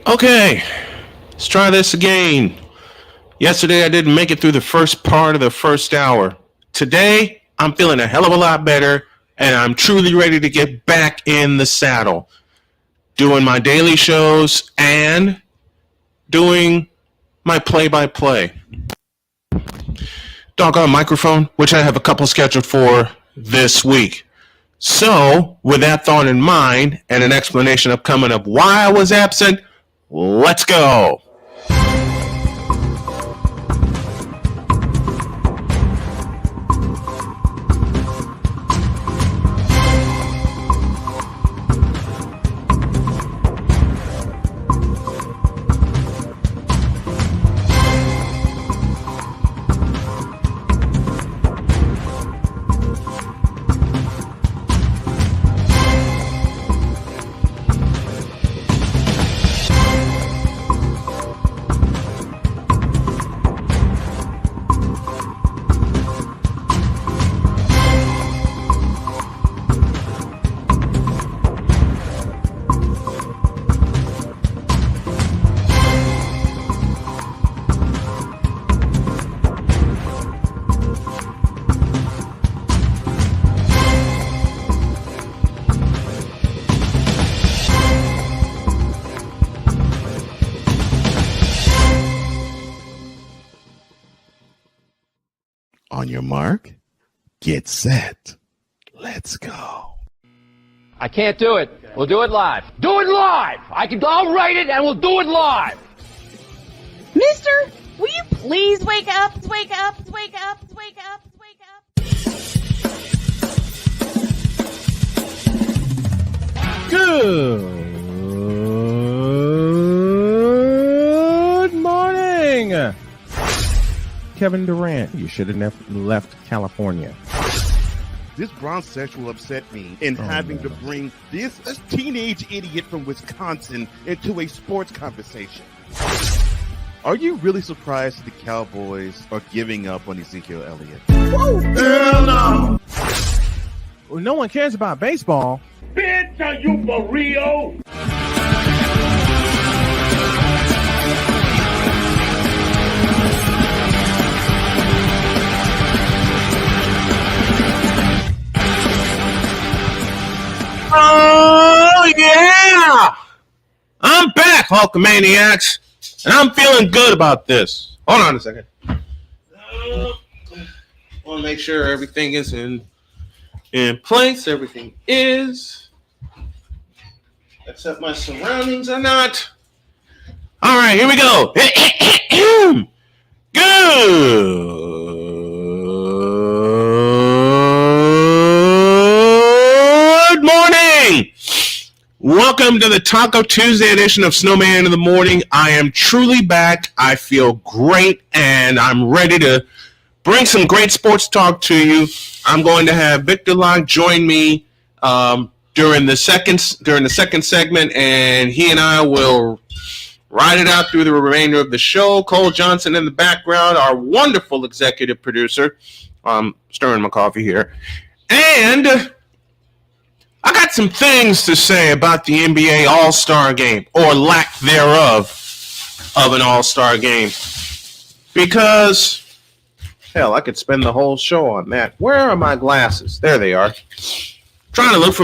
Okay, let's try this again. Yesterday I didn't make it through the first part of the first hour. Today I'm feeling a hell of a lot better and I'm truly ready to get back in the saddle. Doing my daily shows and doing my play-by-play. Doggone microphone, which I have a couple scheduled for this week. So, with that thought in mind and an explanation upcoming of why I was absent, let's go. On your mark, get set. Let's go. I can't do it. We'll do it live. Do it live! I'll write it and we'll do it live! Mister, will you please wake up, wake up, wake up, wake up, wake up? Good morning. Kevin Durant, you should have never left California. This Brownsexual upset me in having to bring this teenage idiot from Wisconsin into a sports conversation. Are you really surprised the Cowboys are giving up on Ezekiel Elliott? Whoa. Hell no. Well, no one cares about baseball. Bitch, are you for real? Oh, yeah! I'm back, Hulkamaniacs, and I'm feeling good about this. Hold on a second. I want to make sure everything is in place. Everything is. Except my surroundings are not. All right, here we go. Good morning. Welcome to the Taco Tuesday edition of Snowman in the Morning. I am truly back. I feel great, and I'm ready to bring some great sports talk to you. I'm going to have Victor Locke join me during the second segment, and he and I will ride it out through the remainder of the show. Cole Johnson in the background, our wonderful executive producer. Stirring my coffee here. And I got some things to say about the NBA All-Star Game, or lack thereof of an All-Star Game. Because, hell, I could spend the whole show on that. Where are my glasses? There they are. Trying to look for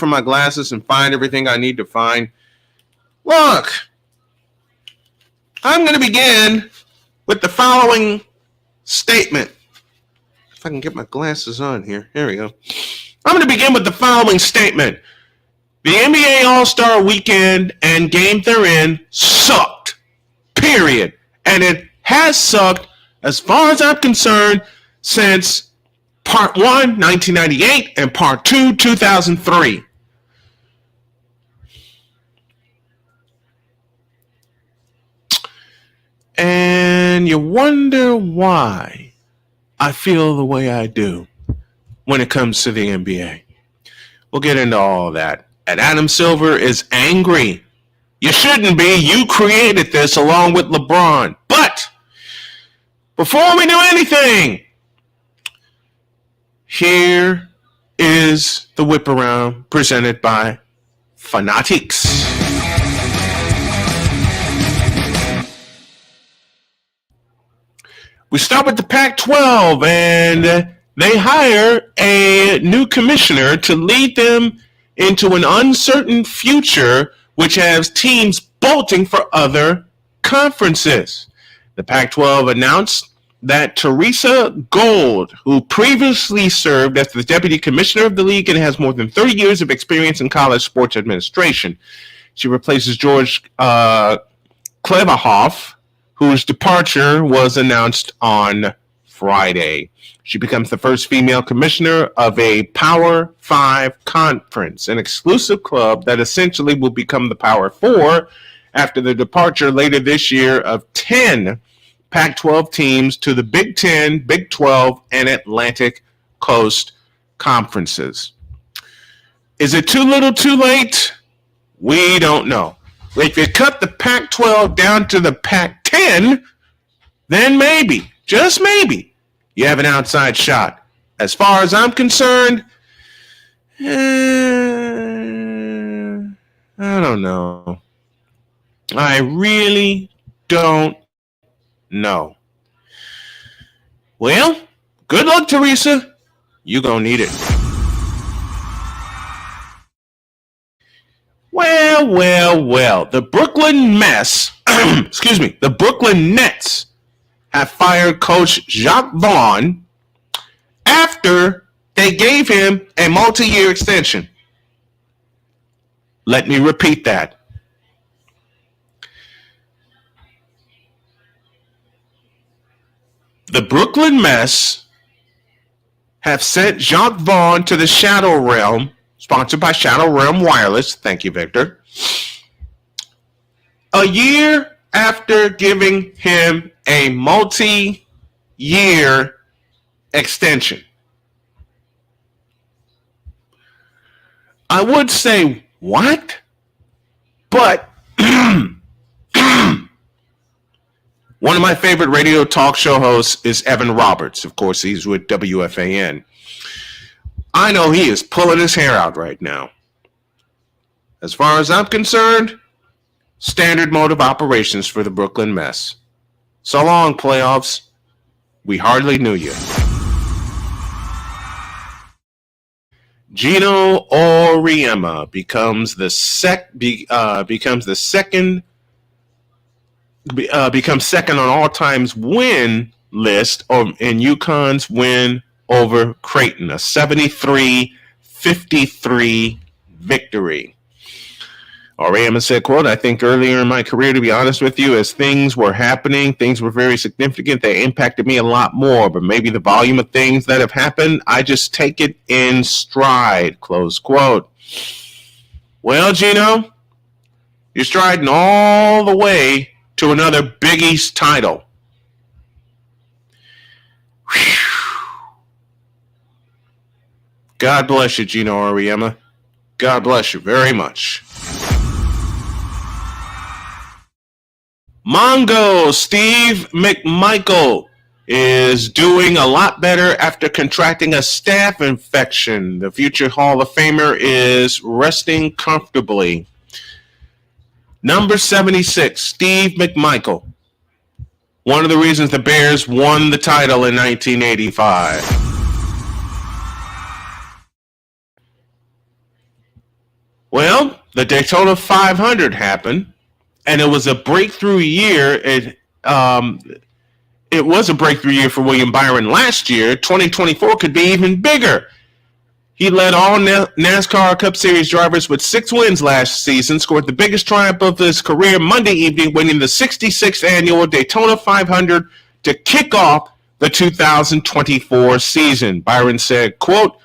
my glasses and find everything I need to find. Look, I'm going to begin with the following statement. If I can get my glasses on here. Here we go. I'm going to begin with the following statement. The NBA All-Star Weekend and game therein sucked. Period. And it has sucked, as far as I'm concerned, since Part 1, 1998, and Part 2, 2003. And you wonder why I feel the way I do when it comes to the NBA. We'll get into all of that. And Adam Silver is angry. You shouldn't be. You created this along with LeBron. But before we do anything, here is the whip around presented by Fanatics. We start with the Pac-12, and they hire a new commissioner to lead them into an uncertain future, which has teams bolting for other conferences. The Pac-12 announced that Teresa Gold, who previously served as the deputy commissioner of the league and has more than 30 years of experience in college sports administration, she replaces George Kleverhoff, whose departure was announced on Friday. She becomes the first female commissioner of a Power 5 conference, an exclusive club that essentially will become the Power 4 after the departure later this year of 10 Pac-12 teams to the Big 10, Big 12, and Atlantic Coast conferences. Is it too little too late? We don't know. If you cut the Pac-12 down to the Pac-10, then maybe, just maybe, you have an outside shot. As far as I'm concerned, I don't know. I really don't know. Well, good luck, Teresa. You're going to need it. Well. The Brooklyn Mets, the Brooklyn Nets have fired coach Jacque Vaughn after they gave him a multi-year extension. Let me repeat that. The Brooklyn Mets have sent Jacque Vaughn to the Shadow Realm, sponsored by Shadow Realm Wireless. Thank you, Victor. A year after giving him a multi-year extension. I would say, what? But one of my favorite radio talk show hosts is Evan Roberts. Of course, he's with WFAN. I know he is pulling his hair out right now. As far as I'm concerned, standard mode of operations for the Brooklyn Mets. So long, playoffs. We hardly knew you. Geno Auriemma becomes second on all times win list in UConn's win over Creighton, a 73-53 victory. Auriemma said, quote, I think earlier in my career, to be honest with you, as things were happening, things were very significant. They impacted me a lot more, but maybe the volume of things that have happened, I just take it in stride, close quote. Well, Geno, you're striding all the way to another Big East title. Whew. God bless you, Geno Auriemma. God bless you very much. Mongo Steve McMichael is doing a lot better after contracting a staph infection. The future Hall of Famer is resting comfortably. Number 76, Steve McMichael. One of the reasons the Bears won the title in 1985. Well, the Daytona 500 happened, and it was a breakthrough year. It was a breakthrough year for William Byron last year. 2024 could be even bigger. He led all NASCAR Cup Series drivers with 6 wins last season, scored the biggest triumph of his career Monday evening, winning the 66th annual Daytona 500 to kick off the 2024 season. Byron said, quote,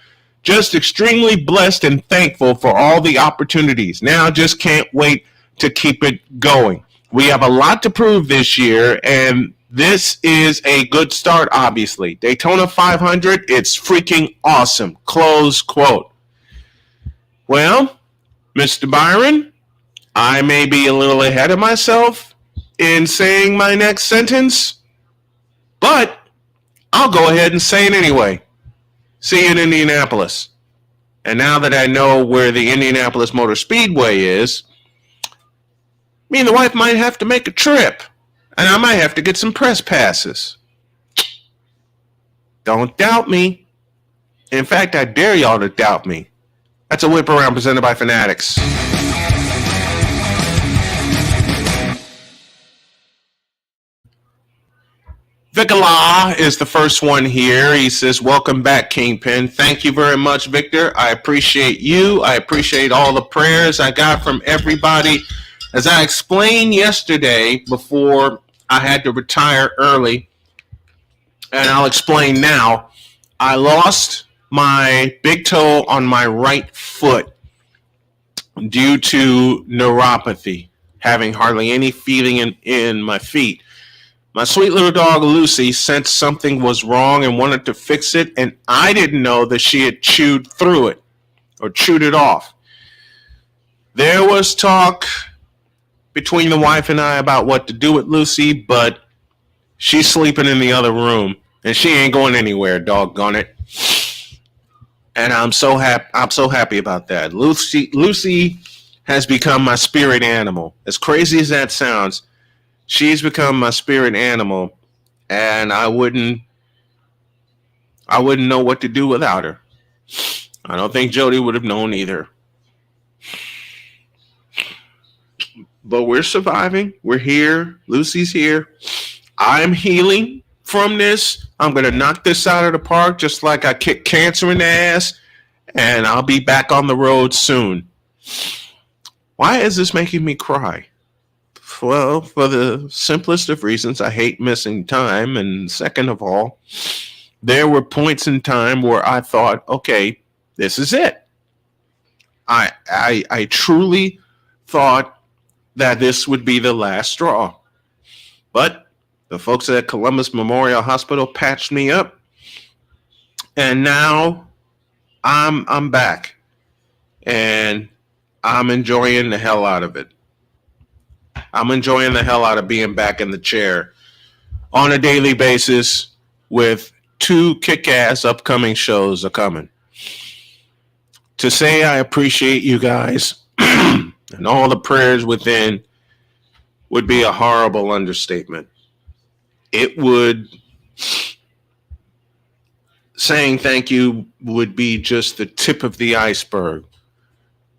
just extremely blessed and thankful for all the opportunities. Now just can't wait to keep it going. We have a lot to prove this year, and this is a good start, obviously. Daytona 500, it's freaking awesome. Close quote. Well, Mr. Byron, I may be a little ahead of myself in saying my next sentence, but I'll go ahead and say it anyway. See you in Indianapolis. And now that I know where the Indianapolis Motor Speedway is, me and the wife might have to make a trip. And I might have to get some press passes. Don't doubt me. In fact, I dare y'all to doubt me. That's a whip around presented by Fanatics. Vicala is the first one here. He says, welcome back, Kingpin. Thank you very much, Victor. I appreciate you. I appreciate all the prayers I got from everybody. As I explained yesterday before I had to retire early, and I'll explain now, I lost my big toe on my right foot due to neuropathy, having hardly any feeling in my feet. My sweet little dog Lucy sensed something was wrong and wanted to fix it, and I didn't know that she had chewed through it or chewed it off. There was talk between the wife and I about what to do with Lucy, but she's sleeping in the other room, and she ain't going anywhere, doggone it. And I'm so happy about that. Lucy has become my spirit animal. As crazy as that sounds, she's become my spirit animal, and I wouldn't know what to do without her. I don't think Jody would have known either. But we're surviving. We're here. Lucy's here. I'm healing from this. I'm going to knock this out of the park just like I kicked cancer in the ass, and I'll be back on the road soon. Why is this making me cry? Well, for the simplest of reasons, I hate missing time. And second of all, there were points in time where I thought, okay, this is it. I truly thought that this would be the last straw. But the folks at Columbus Memorial Hospital patched me up, and now I'm back, and I'm enjoying the hell out of it. I'm enjoying the hell out of being back in the chair on a daily basis with 2 kick-ass upcoming shows are coming. To say I appreciate you guys and all the prayers within would be a horrible understatement. It would, saying thank you would be just the tip of the iceberg,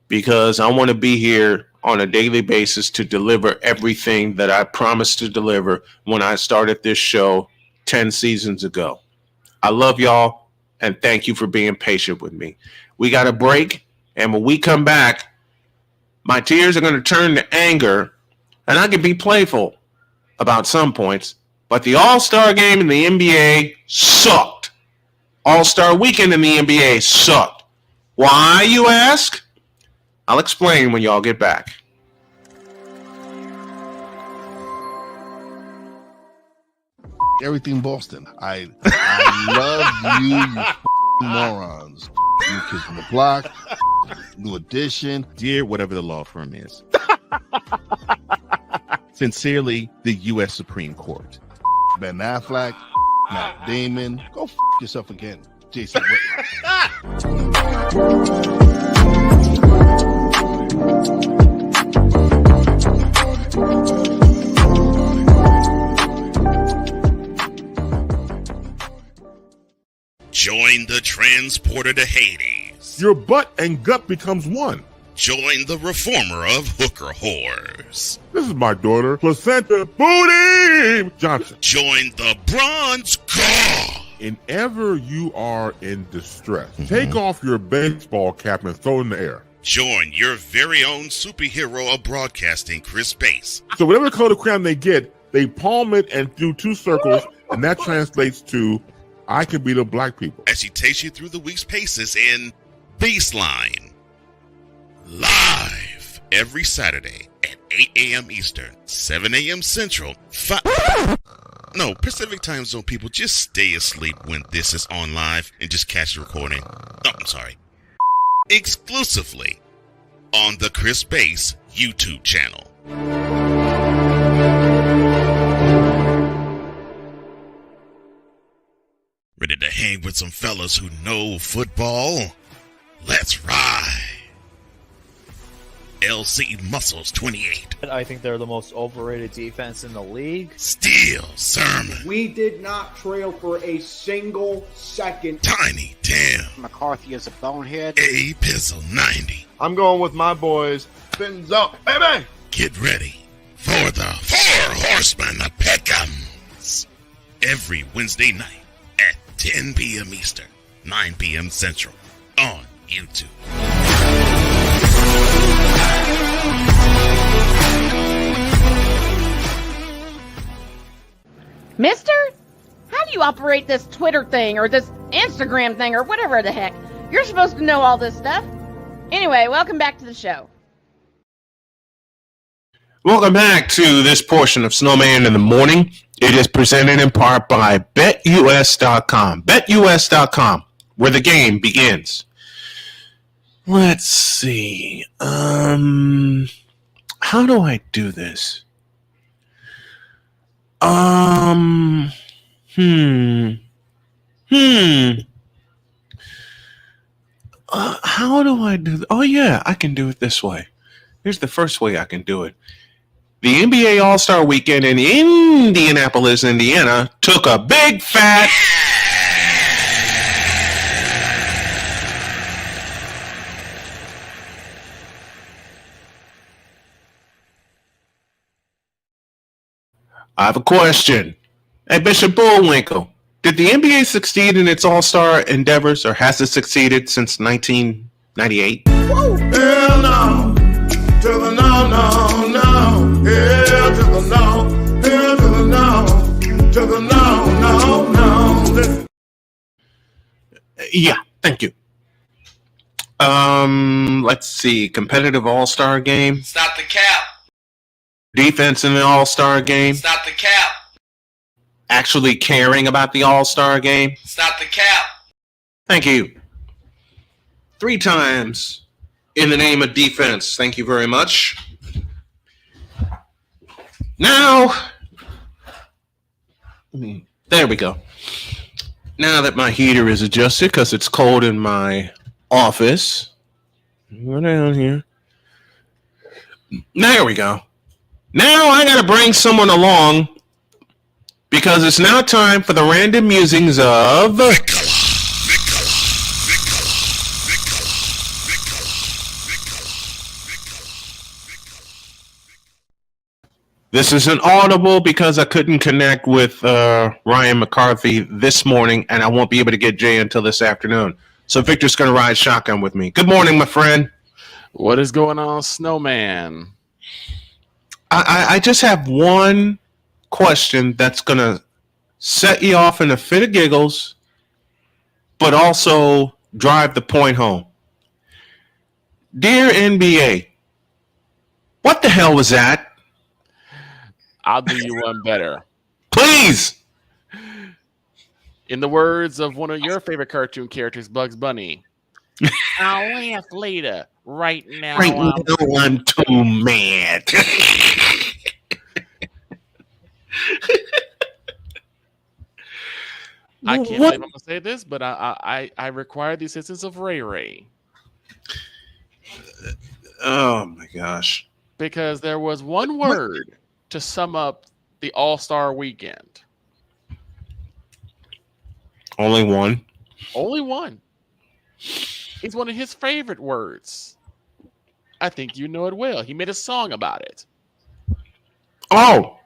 because I want to be here on a daily basis to deliver everything that I promised to deliver when I started this show 10 seasons ago. I love y'all, and thank you for being patient with me. We got a break, and when we come back, my tears are going to turn to anger, and I can be playful about some points, but the All-Star game in the NBA sucked. All-Star weekend in the NBA sucked. Why, you ask? I'll explain when y'all get back. Everything Boston. I love you morons. New Kids from the Block, New Edition. Dear whatever the law firm is. Sincerely, the U.S. Supreme Court. Ben Affleck, Matt Damon. Go yourself again, Jason Whitlock. Join the transporter to Hades. Your butt and gut becomes one. Join the reformer of hooker whores. This is my daughter, Placenta Booty Johnson. Join the bronze god. Whenever you are in distress, take off your baseball cap and throw it in the air. Join your very own superhero of broadcasting, Chris Bass. So whatever color crayon they get, they palm it and do 2 circles, and that translates to I can be the black people. As he takes you through the week's paces in Baseline. Live every Saturday at 8 a.m. Eastern, 7 a.m. Central, Pacific Time Zone people, just stay asleep when this is on live and just catch the recording. Oh, I'm sorry. Exclusively on the Chris Bass YouTube channel. Ready to hang with some fellas who know football? Let's ride. LC Muscles 28. I think they're the most overrated defense in the league. Steel Sermon. We did not trail for a single second. Tiny Tim. McCarthy is a bonehead. A Pizzle 90. I'm going with my boys. Fins up, baby! Get ready for the Four Horsemen of Pick'ems. Every Wednesday night at 10 p.m. Eastern, 9 p.m. Central on YouTube. Mister, how do you operate this Twitter thing or this Instagram thing or whatever the heck? You're supposed to know all this stuff. Anyway, welcome back to the show. Welcome back to this portion of Snowman in the Morning. It is presented in part by BetUS.com. BetUS.com, where the game begins. Let's see. How do I do this? How do I do? Oh yeah, I can do it this way. Here's the first way I can do it. The NBA All-Star Weekend in Indianapolis, Indiana, took a big fat. I have a question. Hey, Bishop Bullwinkle, did the NBA succeed in its All-Star endeavors, or has it succeeded since 1998? Hell no! To the no, no, no! Hell to the no! Hell to the no! To the no, no, no! Yeah, thank you. Let's see. Competitive All-Star game. Stop the cap. Defense in the All-Star game. Stop the cap. Actually caring about the All-Star game. Stop the cap. Thank you. 3 times in the name of defense. Thank you very much. Now, there we go. Now that my heater is adjusted because it's cold in my office. Go down here. There we go. Now I got to bring someone along because it's now time for the random musings of... This isn't audible because I couldn't connect with Ryan McCarthy this morning, and I won't be able to get Jay until this afternoon. So Victor's going to ride shotgun with me. Good morning, my friend. What is going on, Snowman? I just have one question that's going to set you off in a fit of giggles, but also drive the point home. Dear NBA, what the hell was that? I'll do you one better. Please! In the words of one of your favorite cartoon characters, Bugs Bunny, I'll laugh later. Right now, I'm too mad. I can't believe I'm going to say this, but I require the assistance of Ray Ray. Oh, my gosh. Because there was one word to sum up the All-Star weekend. Only one? Only one. It's one of his favorite words. I think you know it well. He made a song about it. Oh.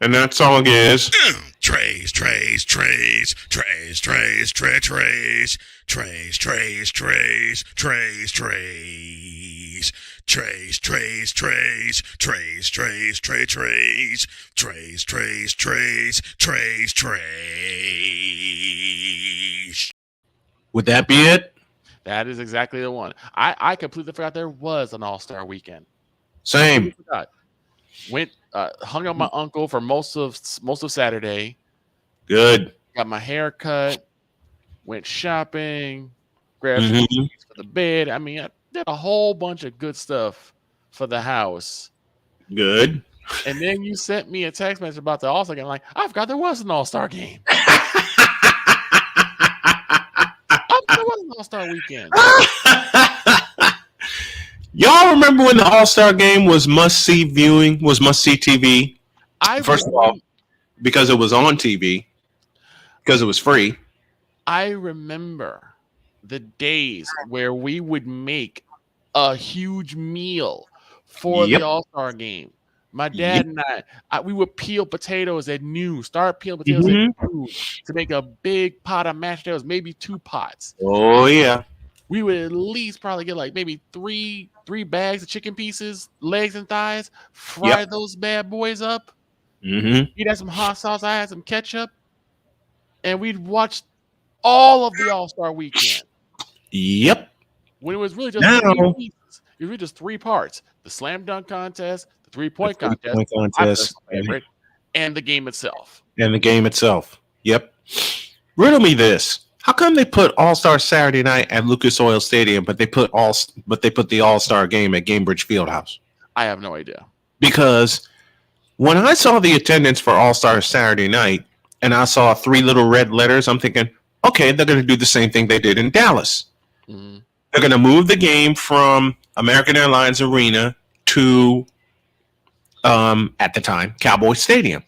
And that song is... Trays, trays, trays, trays, trays, trays, trays, trays, trays, trays, trays, trays. Trays, trays, trays, trays, trays, trays, trays, trays, trays, trays, trays, trays. Would that be it? That is exactly the one. I completely forgot there was an All-Star weekend. Same. Went hung out my uncle for most of Saturday. Good. Got my hair cut. Went shopping. Grabbed some keys for the bed. I mean, I did a whole bunch of good stuff for the house. Good. And then you sent me a text message about the All-Star game. Like, I forgot there was an All-Star game. There was an All-Star weekend. Y'all remember when the All-Star Game was must-see viewing, was must-see TV? First of all, because it was on TV, because it was free. I remember the days where we would make a huge meal for the All-Star Game. My dad and I, we would peel potatoes at noon, start peeling potatoes at noon to make a big pot of mashed potatoes, maybe 2 pots. Oh, yeah. We would at least probably get like maybe three bags of chicken pieces, legs and thighs, fry those bad boys up. He'd have some hot sauce, I had some ketchup, and we'd watch all of the All-Star Weekend. Yep. When it was really just 3 pieces. It was really just 3 parts: the slam dunk contest, the three-point contest, and the game itself. Yep. Riddle me this. How come they put All-Star Saturday night at Lucas Oil Stadium, but they put the All-Star game at Gainbridge Fieldhouse? I have no idea. Because when I saw the attendance for All-Star Saturday night and I saw 3 little red letters, I'm thinking, okay, they're going to do the same thing they did in Dallas. Mm-hmm. They're going to move the game from American Airlines Arena to, at the time, Cowboy Stadium.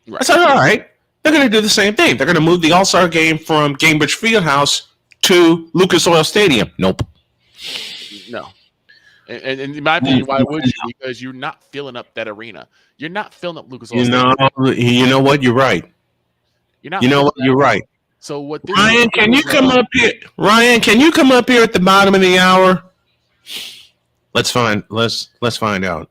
Right. I said, all right, they're going to do the same thing. They're going to move the All-Star game from Gainbridge Fieldhouse to Lucas Oil Stadium. Nope. No. And in my opinion, why would you? Because you're not filling up that arena. You're not filling up Lucas Oil Stadium. You know what? You're right. You're right. So what? Ryan, can you come up here? Ryan, can you come up here at the bottom of the hour? Let's find out.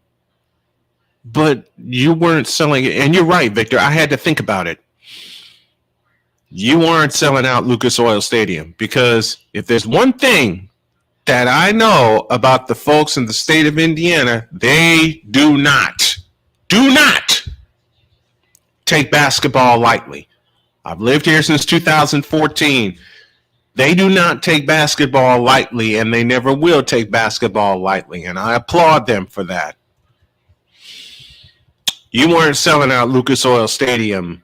But you weren't selling it, and you're right, Victor. I had to think about it. You weren't selling out Lucas Oil Stadium, because if there's one thing that I know about the folks in the state of Indiana, they do not take basketball lightly. I've lived here since 2014. They do not take basketball lightly, and they never will take basketball lightly, and I applaud them for that. You weren't selling out Lucas Oil Stadium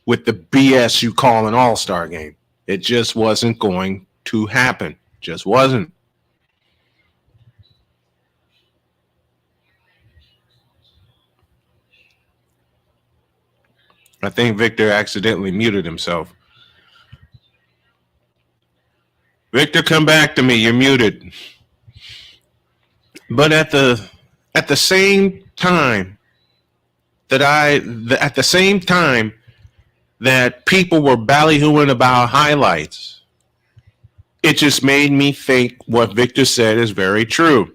with the BS you call an All-Star game. It just wasn't going to happen. Just wasn't. I think Victor accidentally muted himself. Victor, come back to me. You're muted. But at the same time that people were ballyhooing about highlights, it just made me think what Victor said is very true.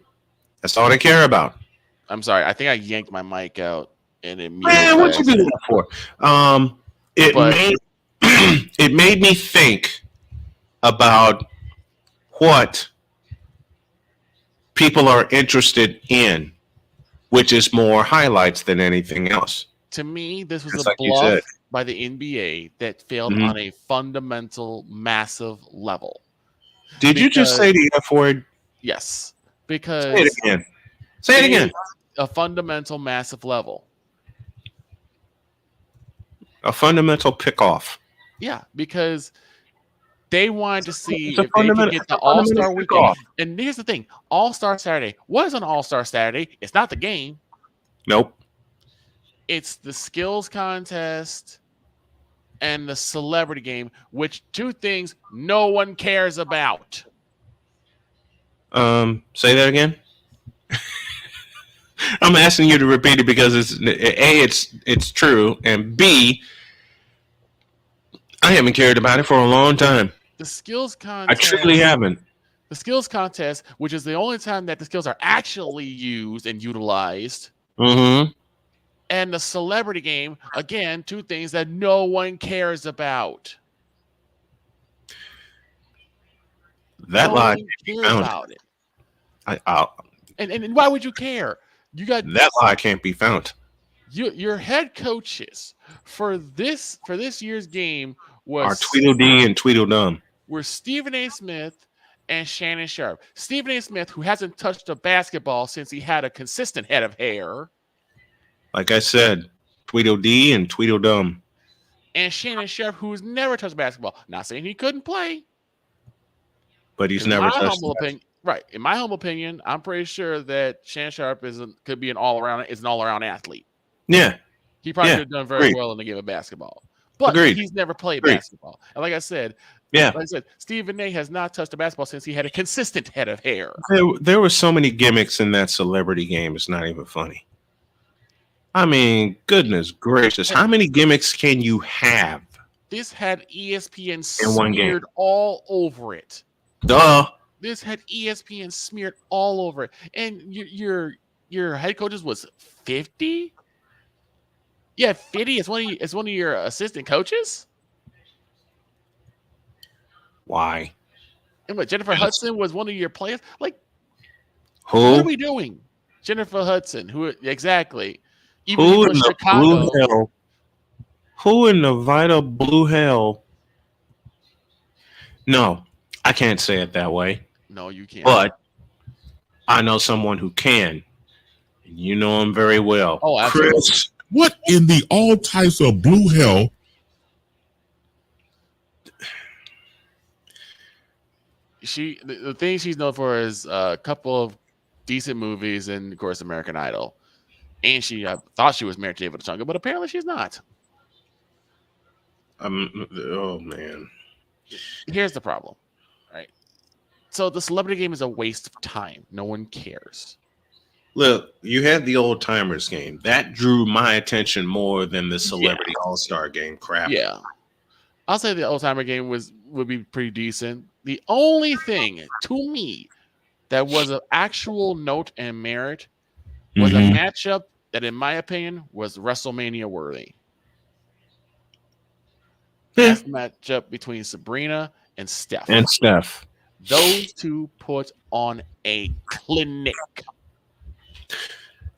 That's all they care about. I'm sorry. I think I yanked my mic out and it muted. Man, what you do that for? It made me think about what people are interested in, which is more highlights than anything else. To me, this was Just a like you bluff said. by the NBA that failed on a fundamental, massive level. Did you just say the F word? Yes. Because Say it again. Say it again. A fundamental, massive level. A fundamental pick-off. Yeah, because they wanted to see It's a if they could get the All-Star fundamental weekend. kickoff. And here's the thing. All-Star Saturday. What is an All-Star Saturday? It's not the game. Nope. It's the skills contest and the celebrity game, which 2 things no one cares about. Say that again. I'm asking you to repeat it because it's true, and B, I haven't cared about it for a long time. The skills contest. I truly haven't. The skills contest, which is the only time that the skills are actually used and utilized. Mm-hmm. And the celebrity game, again, 2 things that no one cares about. That No lie one can't be cares found. about it. I'll, And why would you care? You got that lie can't be found. your head coaches for this year's game was Are Tweedledee and Tweedledum. were Stephen A. Smith and Shannon Sharp. Stephen A. Smith, who hasn't touched a basketball since he had a consistent head of hair. Like I said, Tweedledee and Tweedledum. And Shannon Sharp, who's never touched basketball. Not saying he couldn't play. But he's In never my touched humble that. opinion, Right. In my humble opinion, I'm pretty sure that Shan Sharp could be an all-around athlete. Yeah. He probably could have done very well in the game of basketball. But he's never played basketball. And like I said, Stephen A has not touched a basketball since he had a consistent head of hair. There were so many gimmicks in that celebrity game. It's not even funny. I mean, goodness gracious. How many gimmicks can you have? This had ESPN smeared all over it. Duh. This had ESPN smeared all over it. And your head coaches was 50? Yeah, 50 is one of your assistant coaches? Why? And what, Jennifer Hudson was one of your players? Like, who? What are we doing? Jennifer Hudson. Who exactly? Even Who in the Chicago. blue hell? Who in the vital blue hell? No, I can't say it that way. No, you can't. But I know someone who can. And you know him very well. Oh, absolutely. Chris, what in the all types of blue hell? The thing she's known for is a couple of decent movies and, of course, American Idol. And I thought she was married to David Otunga, but apparently she's not. Oh, man. Here's the problem, right? So the celebrity game is a waste of time. No one cares. Look, you had the old timers game. That drew my attention more than the celebrity all-star game crap. Yeah. I'll say the old timer game would be pretty decent. The only thing to me that was of actual note and merit was a matchup that, in my opinion, was WrestleMania worthy. That's the matchup between Sabrina and Steph. Those two put on a clinic.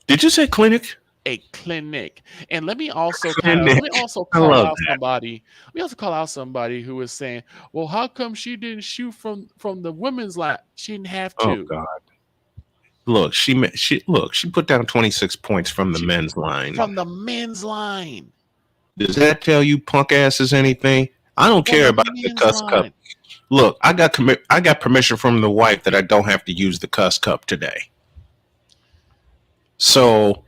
Did you say clinic? A clinic. And let me also call out somebody who was saying, well, how come she didn't shoot from the women's line? She didn't have to. Oh God. Look, she put down 26 points from the men's line. From the men's line. Does that tell you punk asses anything? I don't care about the cuss cup. Look, I got permission from the wife that I don't have to use the cuss cup today. So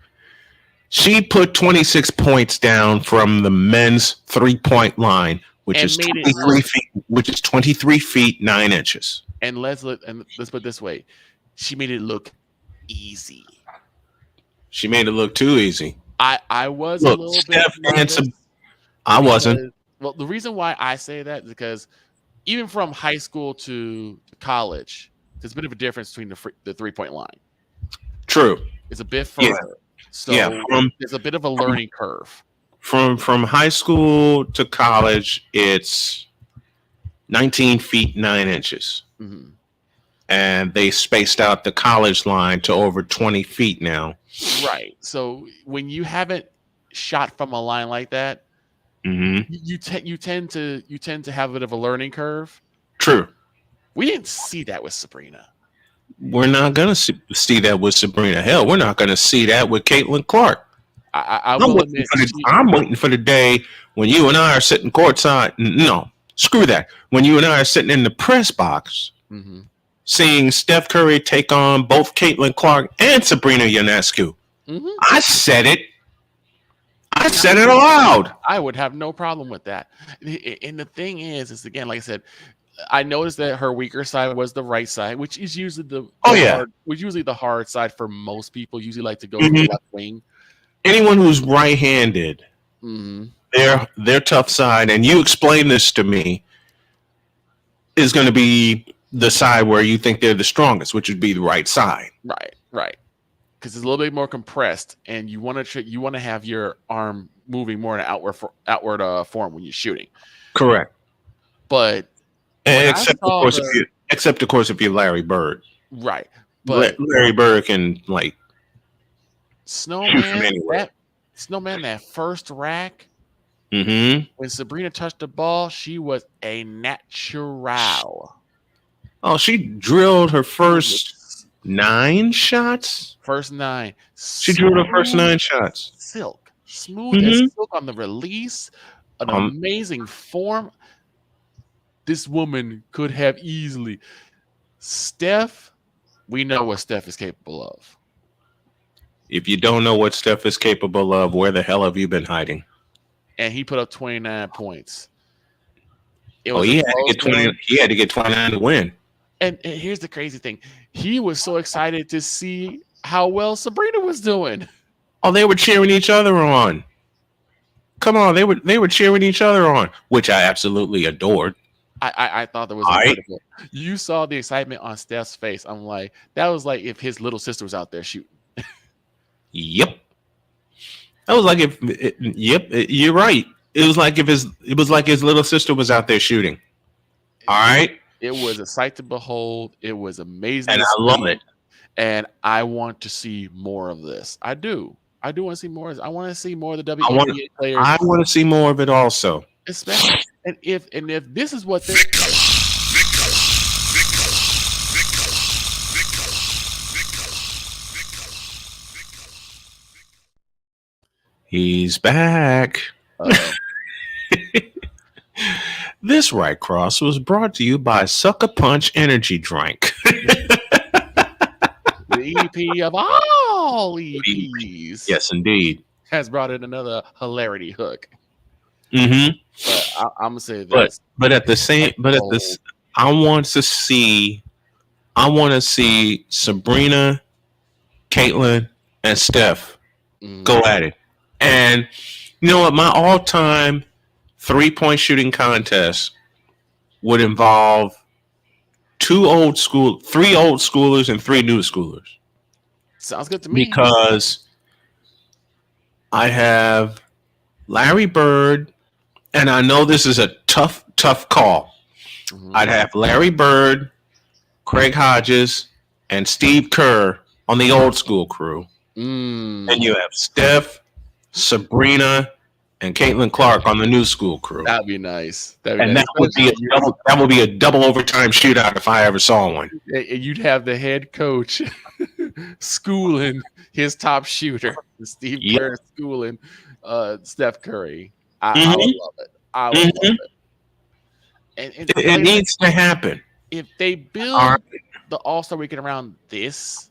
she put 26 points down from the men's 3-point line, which is 23 feet 9 inches. And let's put it this way. She made it look easy. She made it look too easy. I was a little bit nervous. I wasn't. Well, the reason why I say that is because even from high school to college, there's a bit of a difference between the 3-point line. True. It's a bit further. Yeah. So there's a bit of a learning curve. From high school to college, it's 19 feet 9 inches. Mm-hmm. And they spaced out the college line to over 20 feet now. Right. So when you haven't shot from a line like that, you tend to have a bit of a learning curve. True. We didn't see that with Sabrina. We're not going to see that with Sabrina. Hell, we're not going to see that with Caitlin Clark. I'm waiting for the day when you and I are sitting courtside. No, screw that. When you and I are sitting in the press box, seeing Steph Curry take on both Caitlin Clark and Sabrina Ionescu. I said it. I said it aloud. I would have no problem with that. And the thing is again, like I said, I noticed that her weaker side was the right side, which is usually the hard side for most people. Usually like to go to the left wing. Anyone who's right-handed, their tough side, and you explain this to me, is going to be the side where you think they're the strongest, which would be the right side. Right. Because it's a little bit more compressed, and you want to have your arm moving more in an outward form when you're shooting. Correct. But except of course if you're Larry Bird. Right. But Larry Bird can Snowman, that first rack. When Sabrina touched the ball, she was a natural. Oh, she drilled her first 9 shots? First 9. She drilled her first 9 shots. Smooth as silk on the release. An amazing form. This woman could have easily. Steph We know what Steph is capable of. If you don't know what Steph is capable of, where the hell have you been hiding? And he put up 29 points. He had to get 20. He had to get 29 to win. And here's the crazy thing: he was so excited to see how well Sabrina was doing. Oh, they were cheering each other on. Come on, they were cheering each other on, which I absolutely adored. I thought that was incredible. You saw the excitement on Steph's face. I'm like, that was like if his little sister was out there shooting. Yep. That was like if. You're right. It was like his little sister was out there shooting. All right. It was a sight to behold. It was amazing, and I love it. And I want to see more of this. I do. I do want to see more. I want to see more of the WNBA players. I want to see more of it also. Especially, and if this is what they. He's back. This right cross was brought to you by Sucker Punch Energy Drink. The EP of all EPs. Yes, indeed. Has brought in another hilarity hook. Mm-hmm. But I'm gonna say this. But at this, I want to see Sabrina, Caitlin, and Steph go at it. And you know what? My all-time 3-point shooting contest would involve 3 old schoolers and 3 new schoolers. Sounds good to me. Because I have Larry Bird, and I know this is a tough call. Mm-hmm. I'd have Larry Bird, Craig Hodges, and Steve Kerr on the old school crew. And you have Steph, Sabrina, and Caitlin Clark on the new school crew. That'd be nice. That would be a double overtime shootout if I ever saw one. You'd have the head coach schooling his top shooter, Steve Kerr schooling Steph Curry. I would love it. I would love it. And it needs to happen. If they build the All-Star Weekend around this,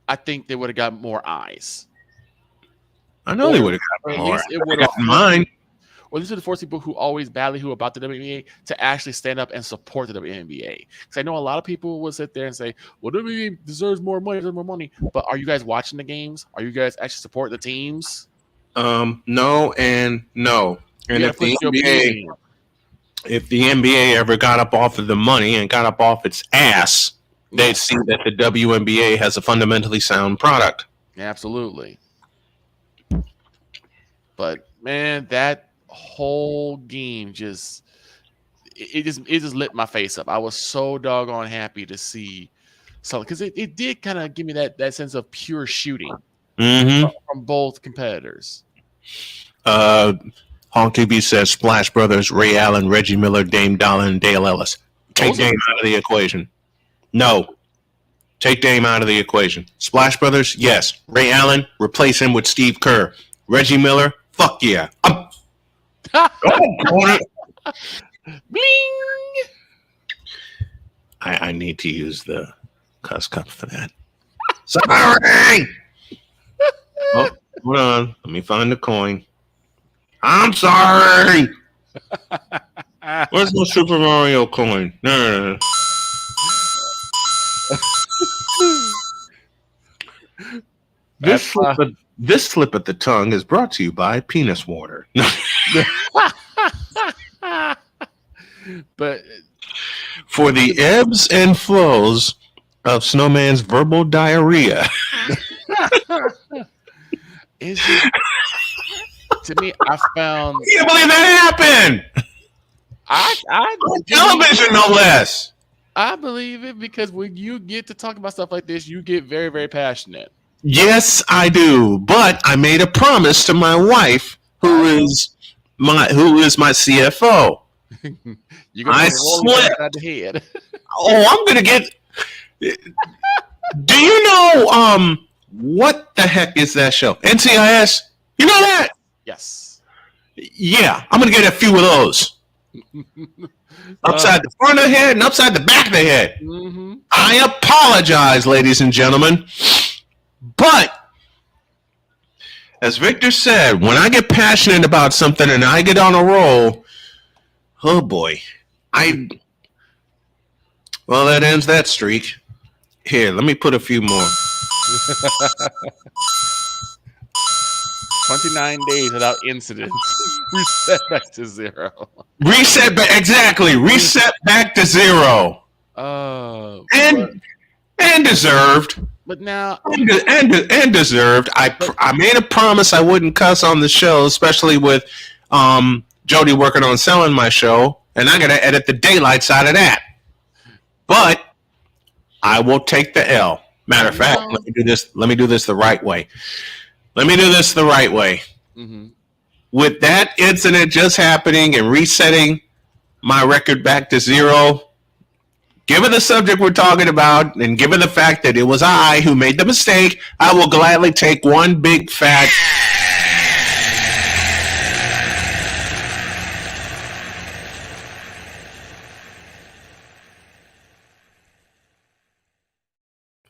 I think they would have got more eyes. I know they would have got more. It would have mine. Or these are the 4 people who always ballyhoo about the WNBA to actually stand up and support the WNBA. Because I know a lot of people will sit there and say, well, WNBA deserves more money. But are you guys watching the games? Are you guys actually supporting the teams? No and no. And if the NBA ever got up off of the money and got up off its ass, they'd see that the WNBA has a fundamentally sound product. Absolutely. But man, that whole game just lit my face up. I was so doggone happy to see something because it did kind of give me that sense of pure shooting from both competitors. Honk TV says Splash Brothers, Ray Allen, Reggie Miller, Dame Dolla, and Dale Ellis. Take Dame out of the equation. No. Take Dame out of the equation. Splash Brothers, yes. Ray Allen, replace him with Steve Kerr. Reggie Miller, fuck yeah. Bling! I need to use the cuss cup for that. Sorry! Oh, hold on. Let me find the coin. I'm sorry! Where's my Super Mario coin? No. This slip of the tongue is brought to you by Penis Water. But for the ebbs and flows of Snowman's verbal diarrhea. To me, I found. I can't believe that happened. On television, no less. I believe it because when you get to talk about stuff like this, you get very, very passionate. Yes, I do. But I made a promise to my wife, who is my CFO. You're gonna roll the head. I'm gonna get. Do you know what the heck is that show? NCIS. You know that? Yes. Yeah, I'm gonna get a few of those. Upside the front of the head and upside the back of the head. Mm-hmm. I apologize, ladies and gentlemen. But, as Victor said, when I get passionate about something and I get on a roll, oh boy. Well, that ends that streak. Here, let me put a few more. 29 days without incidents. Reset back to zero. Reset back to zero. And deserved. But now and deserved. I made a promise I wouldn't cuss on the show, especially with Jody working on selling my show, and I gotta edit the daylights out of that. But I will take the L. Matter of fact, let me do this the right way. Mm-hmm. With that incident just happening and resetting my record back to zero, given the subject we're talking about, and given the fact that it was I who made the mistake, I will gladly take one big fat...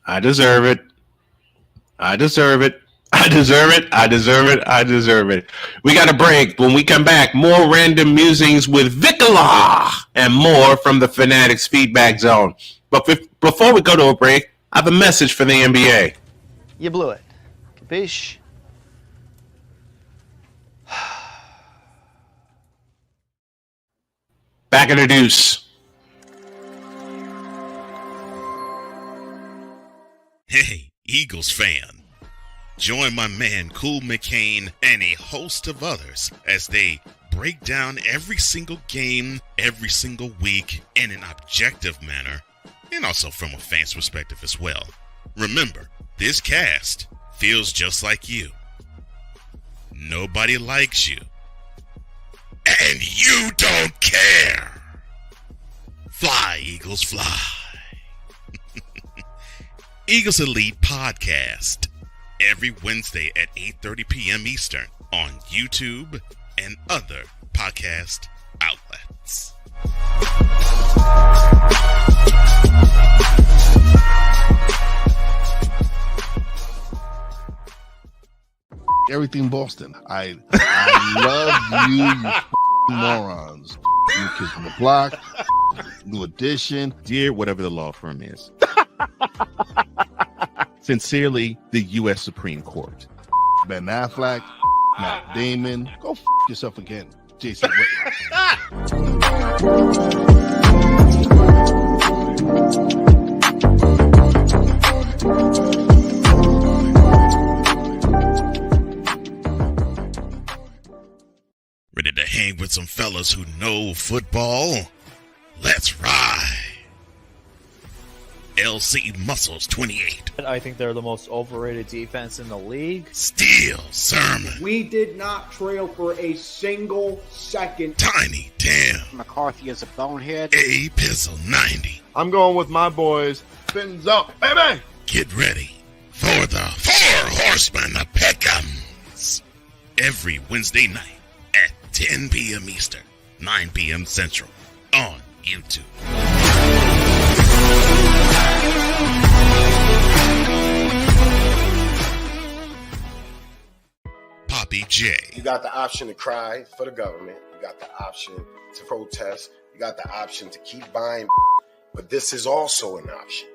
I deserve it. We got a break. When we come back, more random musings with Vicala and more from the Fanatics Feedback Zone. But before we go to a break, I have a message for the NBA. You blew it. Capiche? Back at the deuce. Hey, Eagles fan. Join my man Cool McCain and a host of others as they break down every single game, every single week in an objective manner, and also from a fan's perspective as well. Remember, this cast feels just like you. Nobody likes you. And you don't care. Fly, Eagles, fly. Eagles Elite Podcast. Every Wednesday at 8:30 p.m. Eastern on YouTube and other podcast outlets. Everything Boston. I love you morons. New Kids from the Block, New Edition. Dear whatever the law firm is. Sincerely, the U.S. Supreme Court. Ben Affleck, Matt Damon. Go yourself again, Jason Whitlock. Ready to hang with some fellas who know football? Let's ride. LC Muscles 28. I think they're the most overrated defense in the league. Steel Sermon. We did not trail for a single second. Tiny Tim. McCarthy is a bonehead. A Pistol 90. I'm going with my boys. Fins up, baby. Get ready for the Four Horsemen of Pick'ems. Every Wednesday night at 10 p.m. Eastern, 9 p.m. Central on YouTube. Poppy J. You got the option to cry for the government. You got the option to protest. You got the option to keep buying. But this is also an option.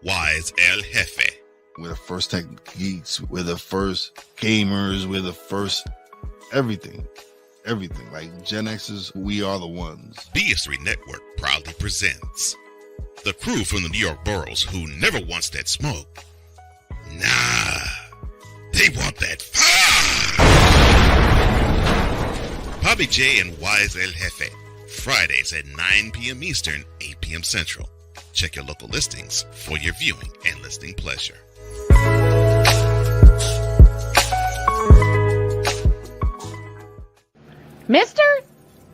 Wise El Jefe. We're the first tech geeks. We're the first gamers. We're the first everything. Everything. Like Gen X's, we are the ones. BS3 Network proudly presents the crew from the New York boroughs who never wants that smoke. Nah, they want that fire. Poppy J and Wise El Jefe. Fridays at 9 p.m. Eastern, 8 p.m. Central. Check your local listings for your viewing and listening pleasure. Mister?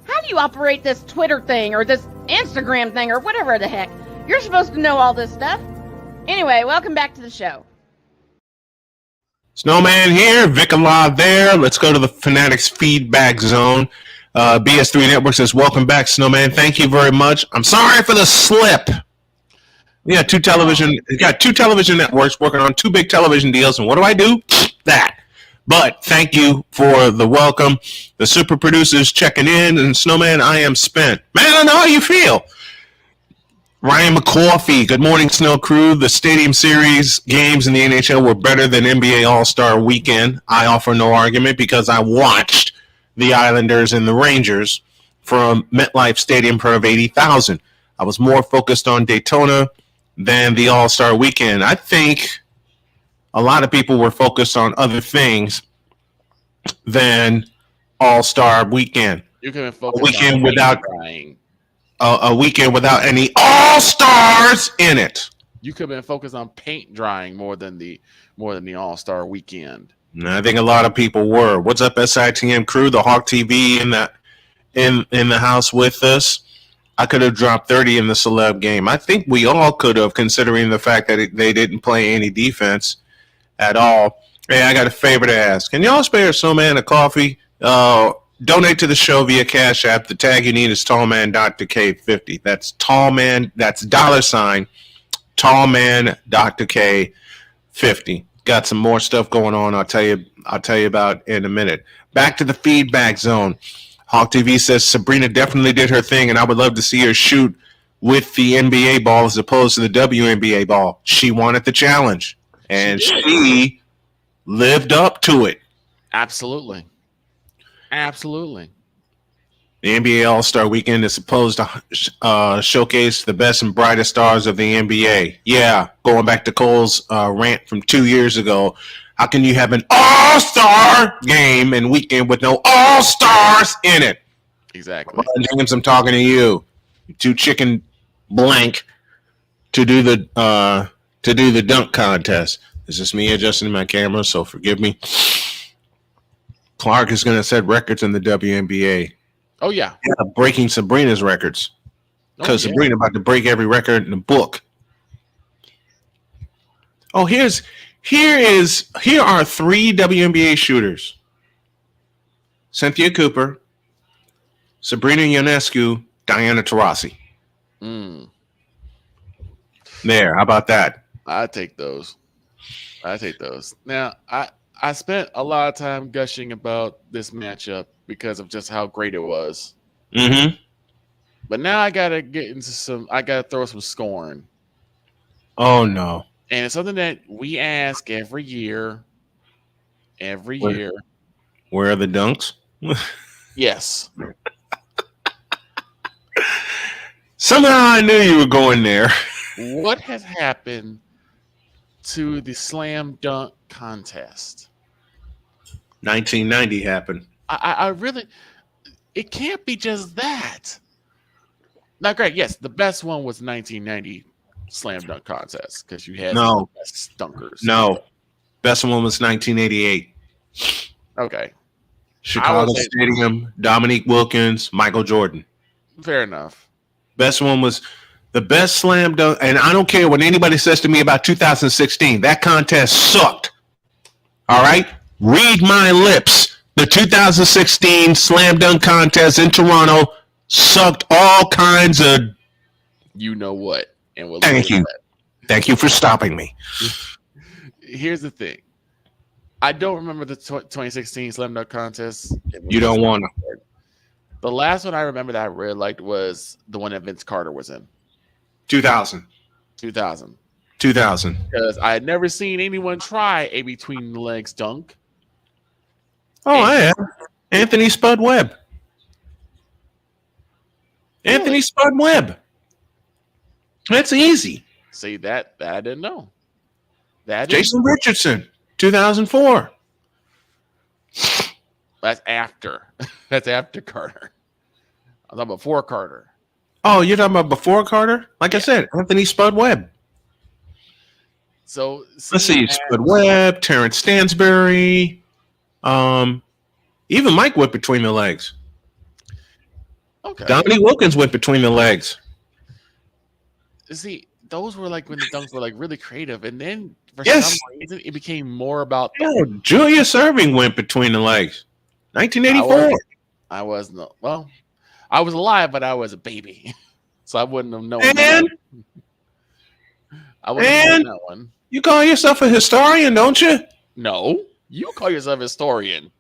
How do you operate this Twitter thing or this Instagram thing or whatever the heck? You're supposed to know all this stuff. Anyway, welcome back to the show. Snowman here, Vicala there. Let's go to the Fanatics Feedback Zone. BS3 Network says, welcome back, Snowman. Thank you very much. I'm sorry for the slip. We got two television networks working on two big television deals, and what do? That. But thank you for the welcome. The super producers checking in, and Snowman, I am spent. Man, I don't know how you feel. Ryan McCoffey, good morning, Snow Crew. The Stadium Series games in the NHL were better than NBA All-Star Weekend. I offer no argument because I watched the Islanders and the Rangers from MetLife Stadium in front of 80,000. I was more focused on Daytona than the All-Star Weekend. I think a lot of people were focused on other things than All-Star Weekend. You can focus a weekend on without any All-Stars in it. You could have been focused on paint drying more than the All-Star Weekend. And I think a lot of people were. What's up, SITM crew? The Hawk TV in the house with us. I could have dropped 30 in the celeb game. I think we all could have, considering the fact that they didn't play any defense at all. Hey, I got a favor to ask. Can y'all spare Snowman a coffee? Donate to the show via Cash App. The tag you need is tallman.K50. That's tallman. That's $ tallman.K50. Got some more stuff going on. I'll tell you about in a minute. Back to the feedback zone. Hawk TV says Sabrina definitely did her thing, and I would love to see her shoot with the NBA ball as opposed to the WNBA ball. She wanted the challenge, and she lived up to it. Absolutely. Absolutely. The NBA All-Star Weekend is supposed to showcase the best and brightest stars of the NBA. Yeah, going back to Cole's rant from 2 years ago. How can you have an all-star game and weekend with no all-stars in it? Exactly. James, I'm talking to you. Too chicken blank to do the dunk contest. This is me adjusting my camera, so forgive me. Clark is going to set records in the WNBA. Oh, yeah. Breaking Sabrina's records. Because Sabrina about to break every record in the book. Oh, here are 3 WNBA shooters. Cynthia Cooper, Sabrina Ionescu, Diana Taurasi. There, how about that? I take those. Now, I spent a lot of time gushing about this matchup because of just how great it was. Mm-hmm. But now I gotta throw some scorn. Oh no. And it's something that we ask every year. Where are the dunks? Yes. Somehow I knew you were going there. What has happened to the slam dunk contest? 1990 happened. I really, it can't be just that. Now, great. Yes, the best one was 1990 slam dunk contest because you had the best dunkers. No, best one was 1988. Okay. Chicago Stadium, Dominique Wilkins, Michael Jordan. Fair enough. Best one was the best slam dunk, and I don't care what anybody says to me about 2016. That contest sucked. All right? Read my lips. The 2016 slam dunk contest in Toronto sucked all kinds of... You know what? And we'll Thank you. Thank you for stopping me. Here's the thing. I don't remember the 2016 slam dunk contest. You don't want to. The last one I remember that I really liked was the one that Vince Carter was in. 2000. Because I had never seen anyone try a between the legs dunk. Oh, I have. Anthony Spud Webb. Really? Anthony Spud Webb. That's easy. See, that I didn't know. Jason Richardson, 2004. That's after. That's after Carter. I'm talking about before Carter. Oh, you're talking about before Carter? Like I said, Anthony Spud Webb. So let's see, Spud Webb, Terrence Stansbury, even Mike went between the legs. Okay. Dominique Wilkins went between the legs. See, those were like when the dunks were like really creative, and then for some reason it became more about. Julius Erving went between the legs. 1984. I wasn't. Well, I was alive, but I was a baby, so I wouldn't have known. And I wouldn't have known that one. You call yourself a historian, don't you? No, you call yourself a historian.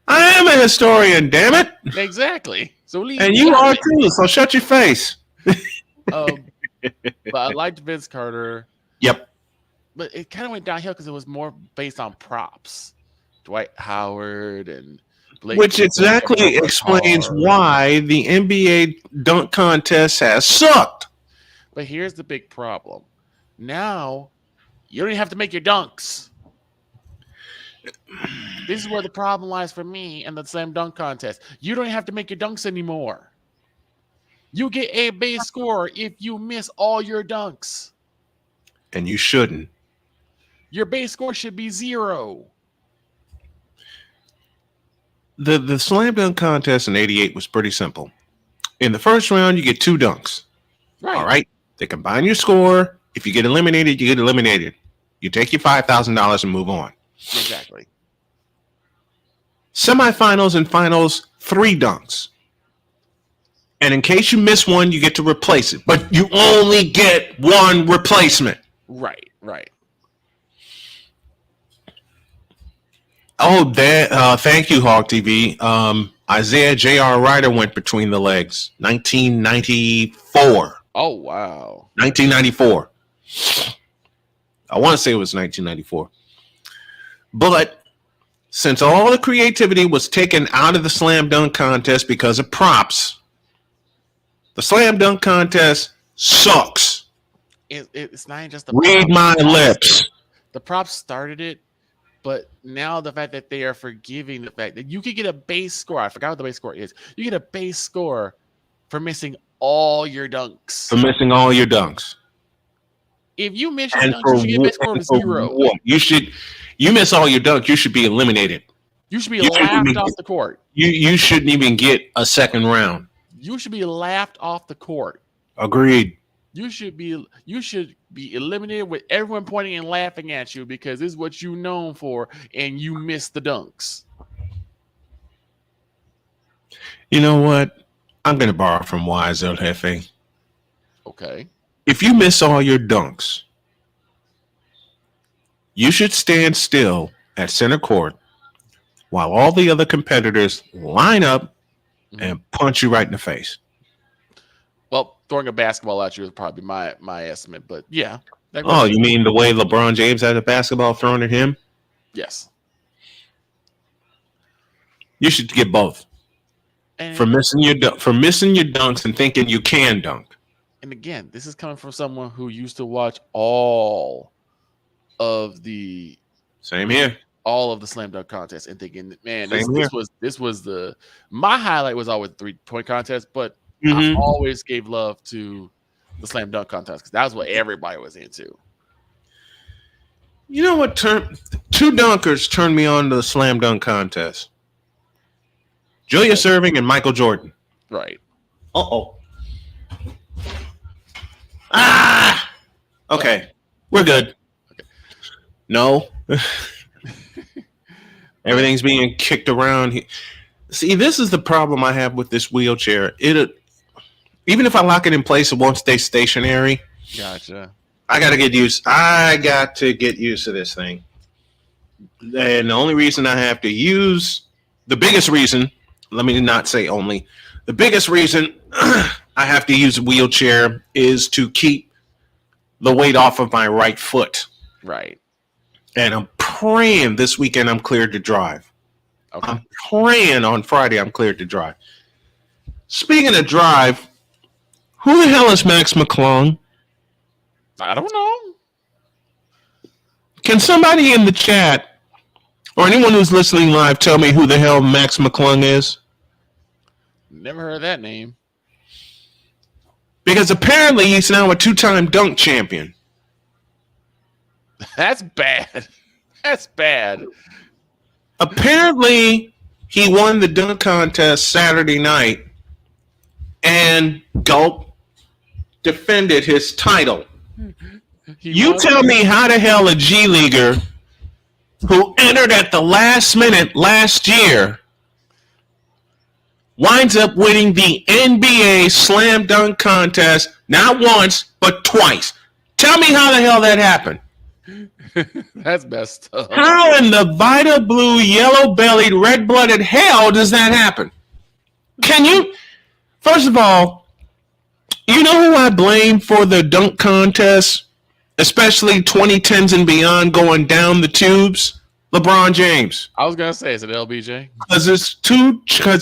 I am a historian, damn it. Exactly. So and you are too. So shut your face. But I liked Vince Carter. Yep. But it kind of went downhill because it was more based on props. Dwight Howard and Blake Which exactly explains why the NBA dunk contest has sucked. But here's the big problem. Now, you don't even have to make your dunks. This is where the problem lies for me and the slam dunk contest. You don't have to make your dunks anymore. You get a base score if you miss all your dunks. And you shouldn't. Your base score should be 0. The slam dunk contest in '88 was pretty simple. In the first round, you get 2 dunks. Right. All right. They combine your score. If you get eliminated, you get eliminated. You take your $5,000 and move on. Exactly. Semifinals and finals, 3 dunks. And in case you miss one, you get to replace it. But you only get 1 replacement. Right. Oh, thank you, Hawk TV. Isaiah J.R. Ryder went between the legs. 1994. Oh, wow. 1994. I want to say it was 1994. But since all the creativity was taken out of the slam dunk contest because of props, the slam dunk contest sucks. It's not just the Read my lips. The props started it, but now the fact that they are forgiving the fact that you could get a base score. I forgot what the base score is. You get a base score for missing all your dunks. If you miss your dunks, you should get a base score of 0. You miss all your dunks, you should be eliminated. You should be laughed off the court. You shouldn't even get a second round. You should be laughed off the court. Agreed. You should be eliminated with everyone pointing and laughing at you because this is what you're known for, and you miss the dunks. You know what? I'm going to borrow from Wise El Jefe. Okay. If you miss all your dunks, you should stand still at center court while all the other competitors line up and punch you right in the face. Well, throwing a basketball at you is probably my estimate, but yeah. Oh, you mean the way LeBron James had a basketball thrown at him? Yes. You should get both. And for missing your dunks and thinking you can dunk. And again, this is coming from someone who used to watch all of the all of the slam dunk contests and thinking, man, this was my highlight was always the 3-point contest, but I always gave love to the slam dunk contest because that was what everybody was into. You know what? 2 dunkers turned me on to the slam dunk contest. Julius Erving and Michael Jordan. Right. Uh-oh. Ah! Okay. We're good. Okay. No. Everything's being kicked around. See, this is the problem I have with this wheelchair. Even if I lock it in place, it won't stay stationary. Gotcha. I got to get used to this thing. And the only reason I have to use the biggest reason, let me not say only, the biggest reason I have to use a wheelchair is to keep the weight off of my right foot. Right. And I'm praying this weekend I'm cleared to drive. Okay. I'm praying on Friday I'm cleared to drive. Speaking of drive, who the hell is Max McClung? I don't know. Can somebody in the chat or anyone who's listening live tell me who the hell Max McClung is? Never heard that name. Because apparently he's now a 2-time dunk champion. That's bad. That's bad. Apparently he won the dunk contest Saturday night and defended his title. You tell me how the hell a G Leaguer who entered at the last minute last year winds up winning the NBA slam dunk contest not once, but twice. Tell me how the hell that happened. That's messed up. How in the Vita Blue, yellow-bellied, red-blooded hell does that happen? Can you, first of all, you know who I blame for the dunk contest, especially 2010s and beyond going down the tubes? LeBron James. I was gonna say, is it LBJ? Because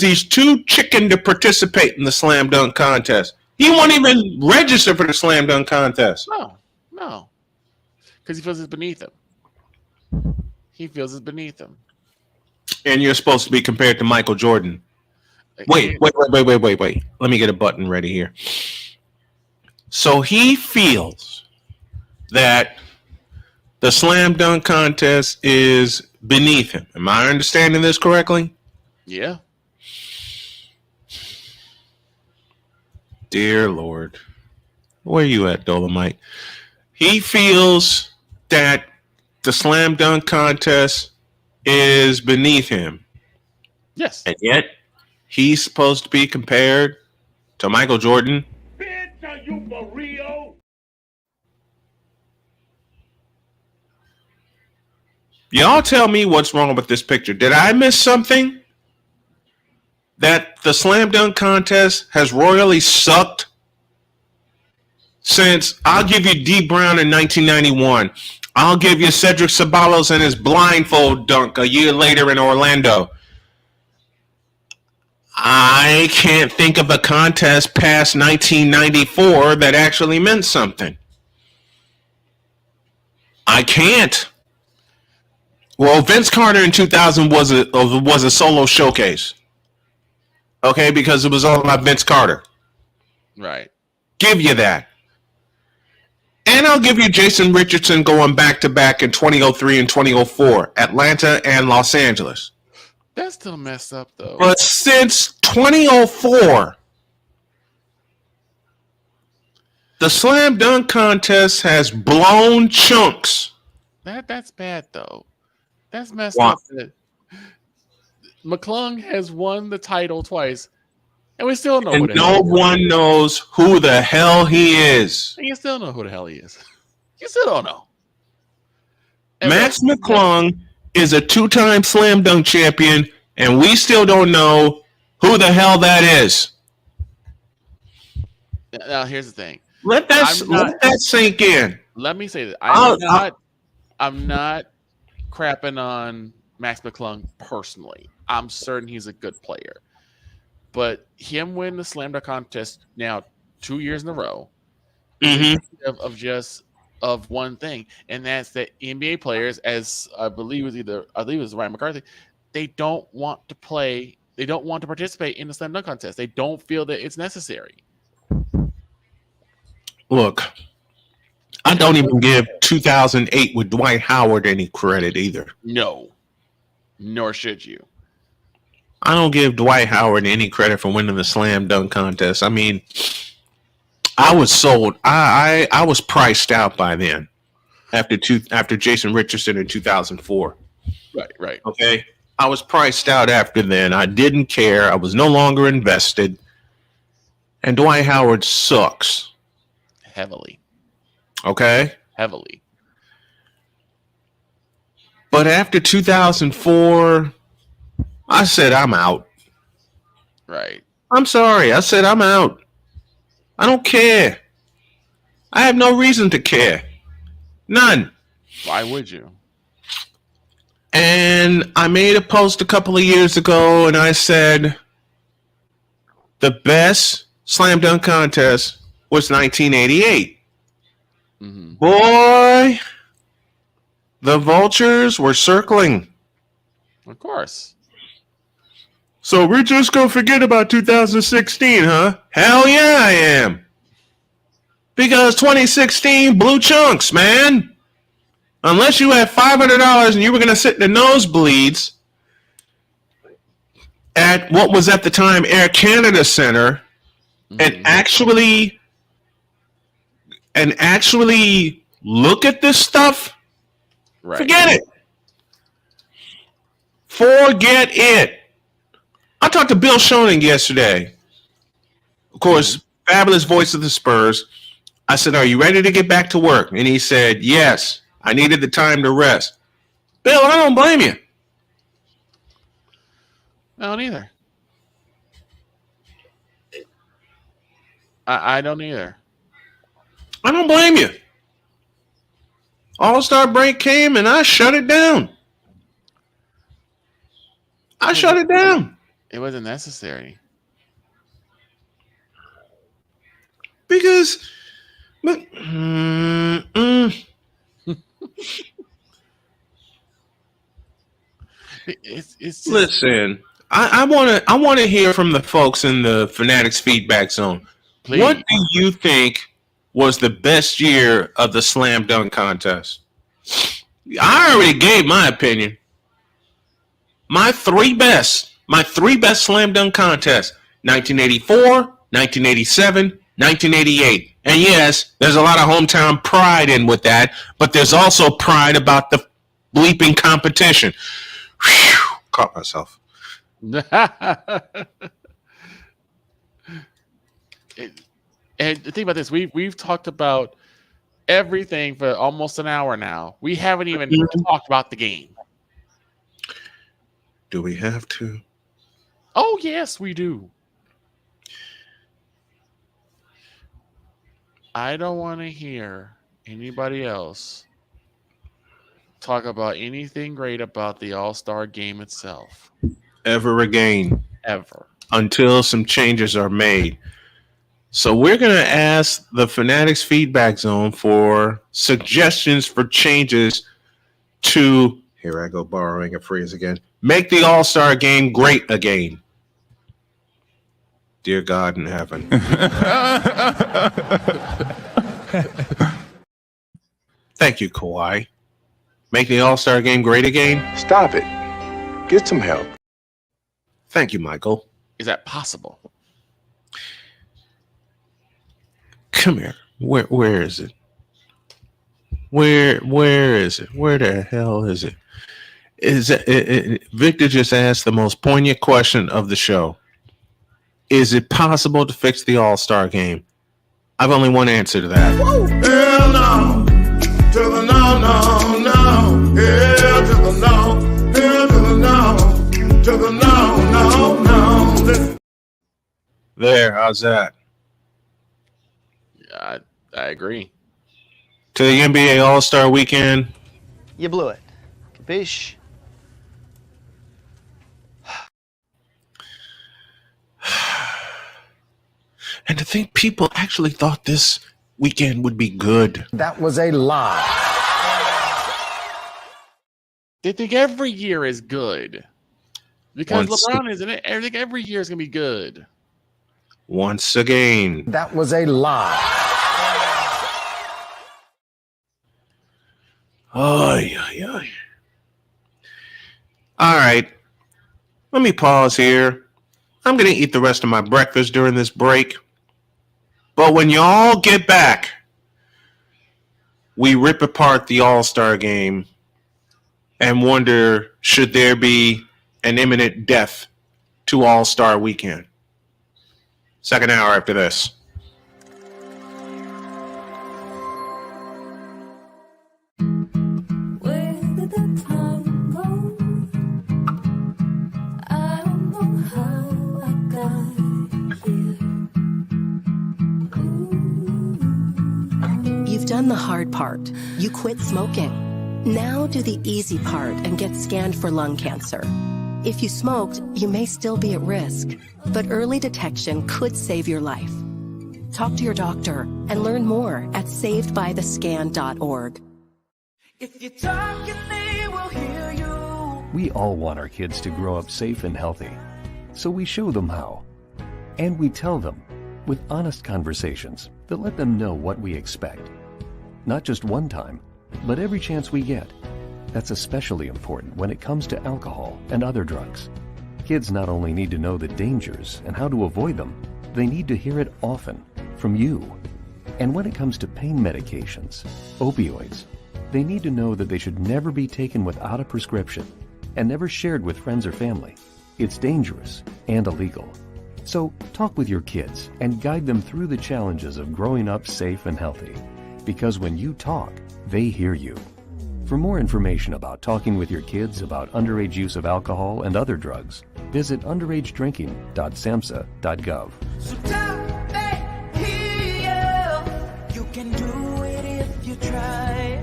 he's too chicken to participate in the slam dunk contest. He won't even register for the slam dunk contest. No. Because he feels it's beneath him. He feels it's beneath him. And you're supposed to be compared to Michael Jordan. Wait. Let me get a button ready here. So he feels that the slam dunk contest is beneath him. Am I understanding this correctly? Yeah. Dear Lord. Where are you at, Dolomite? He feels that the slam dunk contest is beneath him. Yes. And yet, he's supposed to be compared to Michael Jordan. Bitch, are you for real? Y'all tell me what's wrong with this picture. Did I miss something? That the slam dunk contest has royally sucked since, I'll give you D. Brown in 1991. I'll give you Cedric Ceballos and his blindfold dunk a year later in Orlando. I can't think of a contest past 1994 that actually meant something. I can't. Well, Vince Carter in 2000 was a solo showcase. Okay, because it was all about Vince Carter. Right. Give you that. And I'll give you Jason Richardson going back-to-back in 2003 and 2004, Atlanta and Los Angeles. That's still messed up, though. But since 2004, the slam dunk contest has blown chunks. That's bad, though. That's messed Why? up. McClung has won the title twice, and we still know And who the no hell he is. one knows who the hell he is. And you still know who the hell he is. You still don't know. Max McClung is a two-time slam dunk champion, and we still don't know who the hell that is. Now, here's the thing. Let that sink in. Let me say that I'm not crapping on Max McClung personally. I'm certain he's a good player, but him winning the slam dunk contest now 2 years in a row of one thing, and that's that NBA players, as I believe it was Ryan McCarthy, they don't want to play. They don't want to participate in the slam dunk contest. They don't feel that it's necessary. Look, I don't even give 2008 with Dwight Howard any credit either. No, nor should you. I don't give Dwight Howard any credit for winning the slam dunk contest. I mean, I was sold. I was priced out by then after Jason Richardson in 2004. Right. Okay. I was priced out after then. I didn't care. I was no longer invested. And Dwight Howard sucks. Heavily. Okay? Heavily. But after 2004, I said, I'm out. Right. I'm sorry. I said, I'm out. I don't care. I have no reason to care. None. Why would you? And I made a post a couple of years ago, and I said, the best slam dunk contest was 1988. Mm-hmm. Boy, the vultures were circling. Of course. So we're just going to forget about 2016, huh? Hell yeah, I am. Because 2016 blew chunks, man. Unless you had $500 and you were going to sit in the nosebleeds at what was at the time Air Canada Center and actually look at this stuff, right. Forget it. Forget it. I talked to Bill Schoening yesterday. Of course, fabulous voice of the Spurs. I said, are you ready to get back to work? And he said, yes, I needed the time to rest. Bill, I don't blame you. I don't either. I don't either. I don't blame you. All-Star break came and I shut it down. I shut it down. It wasn't necessary. Because it's just... Listen, I want to hear from the folks in the Fanatics feedback zone. Please. What do you think was the best year of the slam dunk contest? I already gave my opinion. My three best slam dunk contests: 1984, 1987, 1988. And yes, there's a lot of hometown pride in with that, but there's also pride about the bleeping competition. Whew, caught myself. And think about this: we've talked about everything for almost an hour now. We haven't even talked about the game. Do we have to? Oh yes, we do. I don't want to hear anybody else talk about anything great about the All-Star game itself. Ever again. Ever. Until some changes are made. So we're going to ask the Fanatics feedback zone for suggestions for changes to, here I go borrowing a phrase again, make the All-Star game great again. Dear God in heaven. Thank you, Kawhi. Make the All-Star game great again? Stop it. Get some help. Thank you, Michael. Is that possible? Come here. Where is it? Where is it? Where the hell is it? Victor just asked the most poignant question of the show. Is it possible to fix the All-Star game? I've only one answer to that. Hell no. To the no, no, no. Hell to the no. Hell to the no. To the no, no, no. There, how's that? Yeah, I agree. To the NBA All-Star Weekend. You blew it. Capiche? And to think people actually thought this weekend would be good. That was a lie. They think every year is good. Because LeBron isn't it? I think every year is going to be good. Once again. That was a lie. Oy, oy, oy. All right. Let me pause here. I'm going to eat the rest of my breakfast during this break. But when y'all get back, we rip apart the All-Star game and wonder, should there be an imminent death to All-Star Weekend? Second hour after this. You've done the hard part. You quit smoking. Now do the easy part and get scanned for lung cancer. If you smoked, you may still be at risk, but early detection could save your life. Talk to your doctor and learn more at savedbythescan.org. If you talk, they will hear you. We all want our kids to grow up safe and healthy, so we show them how. And we tell them with honest conversations that let them know what we expect. Not just one time, but every chance we get. That's especially important when it comes to alcohol and other drugs. Kids not only need to know the dangers and how to avoid them, they need to hear it often from you. And when it comes to pain medications, opioids, they need to know that they should never be taken without a prescription and never shared with friends or family. It's dangerous and illegal. So talk with your kids and guide them through the challenges of growing up safe and healthy. Because when you talk, they hear you. For more information about talking with your kids about underage use of alcohol and other drugs, visit underagedrinking.samhsa.gov. So tell me, you can do it if you try.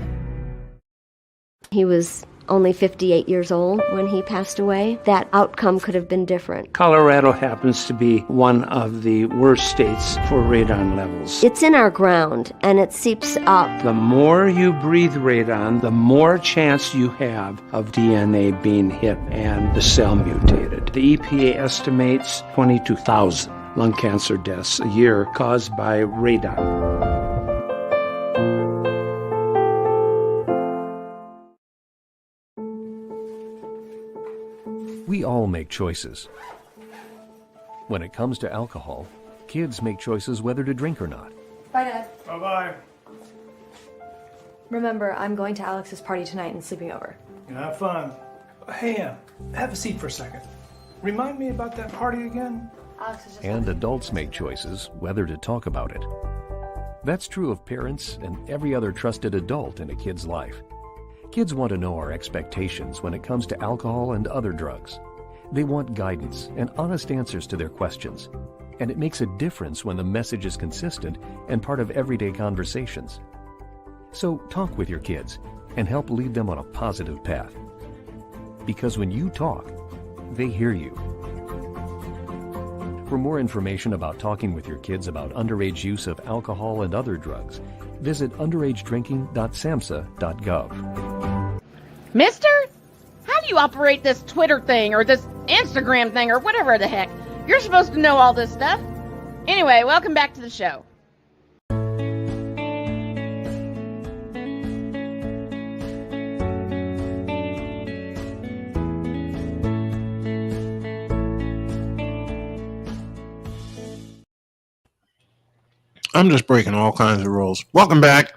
He was only 58 years old when he passed away. That outcome could have been different. Colorado happens to be one of the worst states for radon levels. It's in our ground, and it seeps up. The more you breathe radon, the more chance you have of DNA being hit and the cell mutated. The EPA estimates 22,000 lung cancer deaths a year caused by radon. We all make choices. When it comes to alcohol, kids make choices whether to drink or not. Bye, Dad. Bye-bye. Remember, I'm going to Alex's party tonight and sleeping over. Have fun. Hey, have a seat for a second. Remind me about that party again? Alex is just... And adults make choices whether to talk about it. That's true of parents and every other trusted adult in a kid's life. Kids want to know our expectations when it comes to alcohol and other drugs. They want guidance and honest answers to their questions. And it makes a difference when the message is consistent and part of everyday conversations. So talk with your kids and help lead them on a positive path. Because when you talk, they hear you. For more information about talking with your kids about underage use of alcohol and other drugs, visit underagedrinking.samhsa.gov. Mister, how do you operate this Twitter thing or this Instagram thing or whatever the heck? You're supposed to know all this stuff. Anyway, welcome back to the show. I'm just breaking all kinds of rules. Welcome back.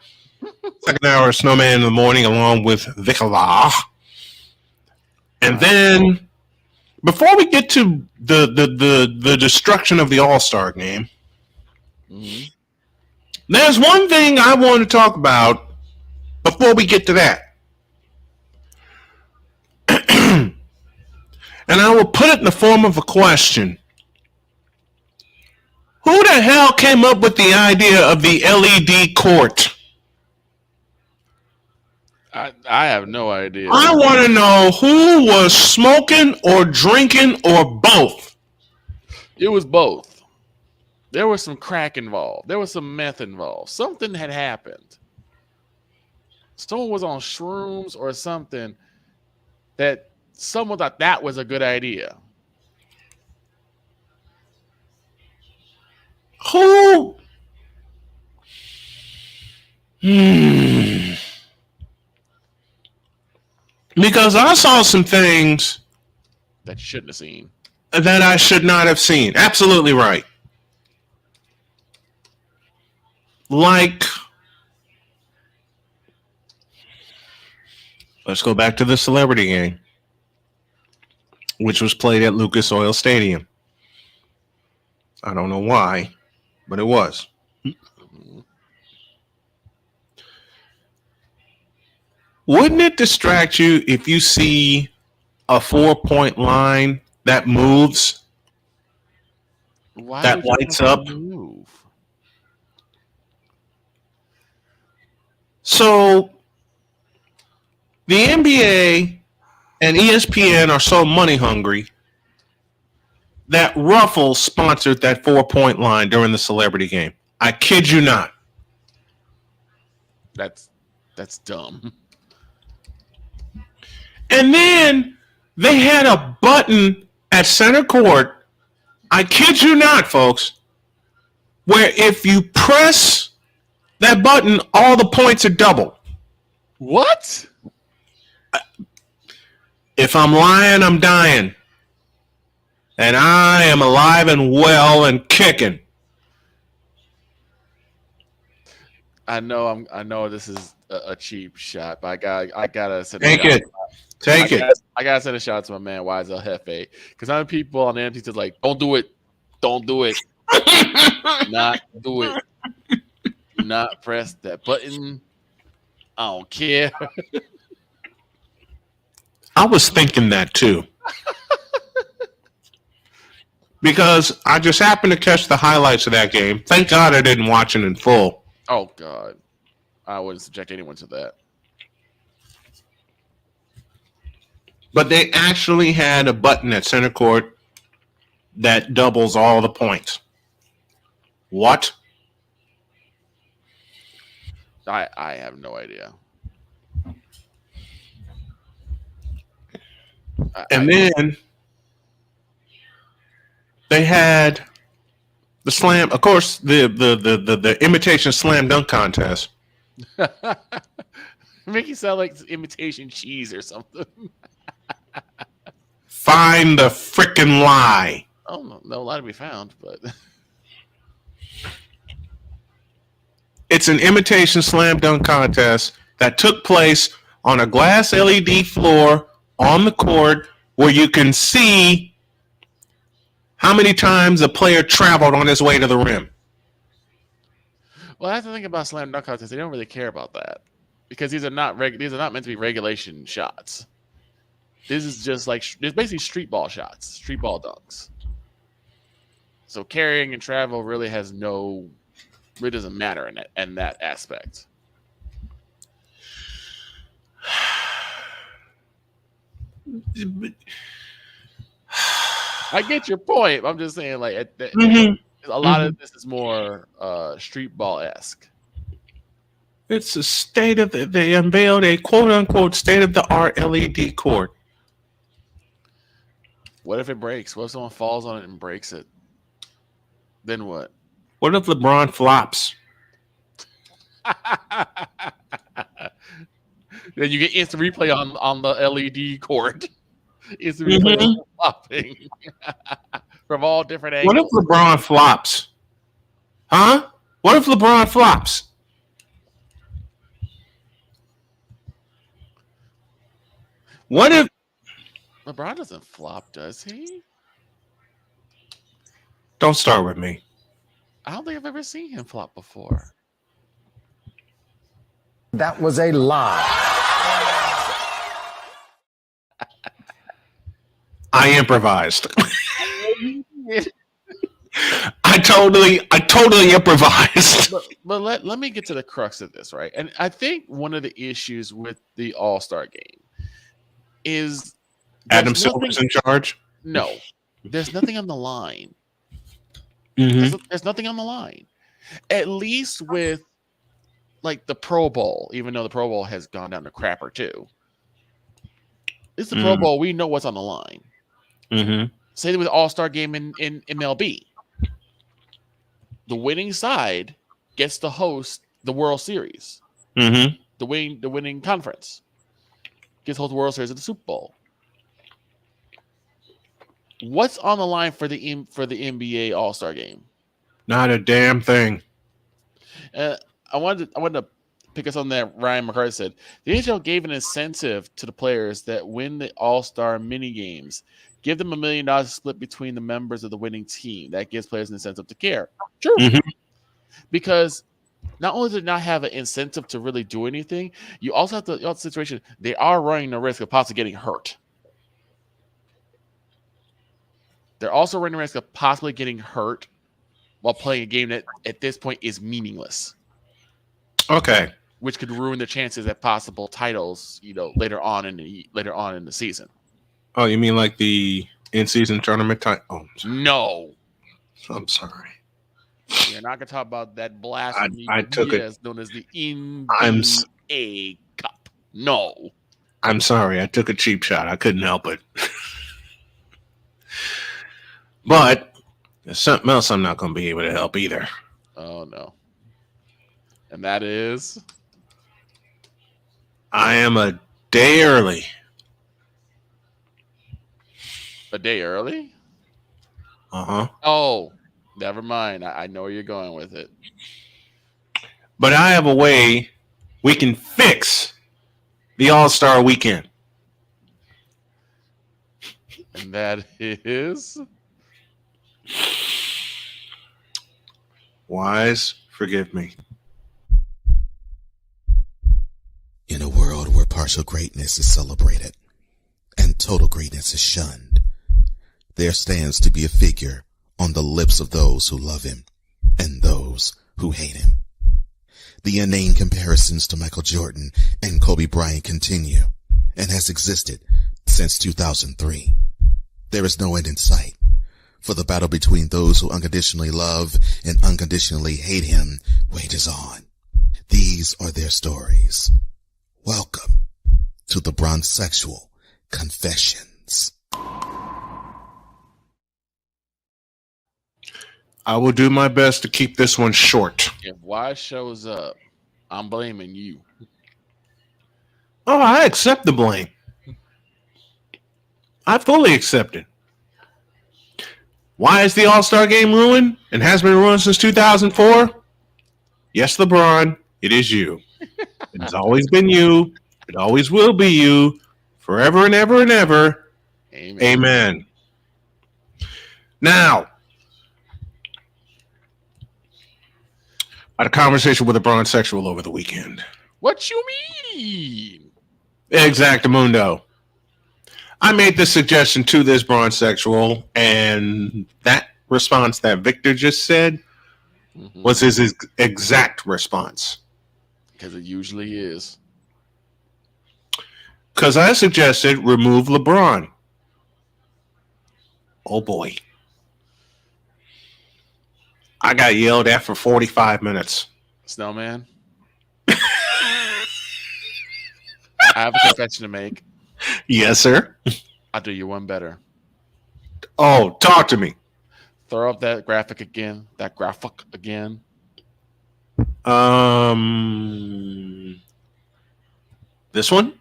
Second hour of Snowman in the morning along with Vicola. And then before we get to the destruction of the All-Star game, there's one thing I want to talk about before we get to that. And I will put it in the form of a question. Who the hell came up with the idea of the LED court? I have no idea. I want to know who was smoking or drinking or both. It was both. There was some crack involved. There was some meth involved. Something had happened. Someone was on shrooms or something that someone thought that was a good idea. Who? Because I saw some things that you shouldn't have seen. That I should not have seen. Absolutely right. Like, let's go back to the celebrity game, which was played at Lucas Oil Stadium. I don't know why, but it was. Wouldn't it distract you if you see a 4-point line that moves, that lights up? Move? So the NBA and ESPN are so money hungry that Ruffles sponsored that 4-point line during the celebrity game. I kid you not. That's dumb. And then they had a button at center court, I kid you not, folks, where if you press that button, all the points are double. What? If I'm lying, I'm dying. And I am alive and well and kicking. I know this is a cheap shot, but I gotta send Take it. Take it. I gotta send a shout out to my man YSL Hefe, because some people on the MT says like, don't do it, not do it, do not press that button. I don't care. I was thinking that too. Because I just happened to catch the highlights of that game. Thank God I didn't watch it in full. Oh God, I wouldn't subject anyone to that. But they actually had a button at center court that doubles all the points. What? I have no idea. And then they had the slam, of course, the imitation slam dunk contest. Make you sound like imitation cheese or something. Find the frickin' lie. Oh, no lie to be found, but it's an imitation slam dunk contest that took place on a glass LED floor on the court where you can see how many times a player traveled on his way to the rim. Well, that's the thing about slam dunk contests. They don't really care about that because these are not meant to be regulation shots. This is just like it's basically street ball shots, street ball dunks. So carrying and travel really doesn't matter in that aspect. I get your point. I'm just saying, like, a lot of this is more street ball-esque. It's a they unveiled a quote-unquote state-of-the-art LED court. What if it breaks? What if someone falls on it and breaks it? Then what? What if LeBron flops? Then you get instant replay on the LED court. Instant replay of flopping from all different angles. What if LeBron flops? Huh? What if LeBron flops? What if LeBron doesn't flop, does he? Don't start with me. I don't think I've ever seen him flop before. That was a lie. I improvised. I totally improvised. But let me get to the crux of this, right? And I think one of the issues with the All-Star game is Adam Silver's in charge? No. There's nothing on the line. Mm-hmm. There's nothing on the line. At least with like the Pro Bowl, even though the Pro Bowl has gone down the crapper too. It's the Pro Bowl. We know what's on the line. Mm-hmm. Same with All-Star game in MLB. The winning side gets to host the World Series. Mm-hmm. The winning conference gets to host the World Series at the Super Bowl. What's on the line for the NBA All-Star game? Not a damn thing. I wanted to pick up on that Ryan McCarthy said. The NHL gave an incentive to the players that win the All-Star mini games. Give them $1 million split between the members of the winning team. That gives players an incentive to care. True. Mm-hmm. Because not only did not have an incentive to really do anything, you also have the situation they are running the risk of possibly getting hurt. They're also running the risk of possibly getting hurt while playing a game that at this point is meaningless. Okay. Which could ruin their chances at possible titles, later on in the season. Oh, you mean like the in-season tournament title? Oh, no. I'm sorry. You're not gonna talk about that blasphemy I took it known as the NBA Cup. No. I'm sorry. I took a cheap shot. I couldn't help it. But there's something else I'm not going to be able to help either. Oh, no. And that is? I am a day early. A day early? Uh-huh. Oh, never mind. I know where you're going with it. But I have a way we can fix the All-Star weekend. And that is Wise, forgive me. In a world where partial greatness is celebrated and total greatness is shunned, there stands to be a figure on the lips of those who love him and those who hate him. The inane comparisons to Michael Jordan and Kobe Bryant continue and has existed since 2003. There is no end in sight, for the battle between those who unconditionally love and unconditionally hate him wages on. These are their stories. Welcome to the Bronzexual Confessions. I will do my best to keep this one short. if Y shows up, I'm blaming you. Oh, I accept the blame. I fully accept it. Why is the All-Star game ruined and has been ruined since 2004? Yes, LeBron, it is you. It has always been you. It always will be you. Forever and ever and ever. Amen. Amen. Now, I had a conversation with a Bronzexual over the weekend. What you mean? Exactamundo. I made this suggestion to this Bronzexual, and that response that Victor just said was his exact response. Because it usually is. Because I suggested remove LeBron. Oh boy. I got yelled at for 45 minutes. Snowman. I have a confession to make. Yes, sir. I'll do you one better. Oh, talk to me. Throw up that graphic again. That graphic again. This one?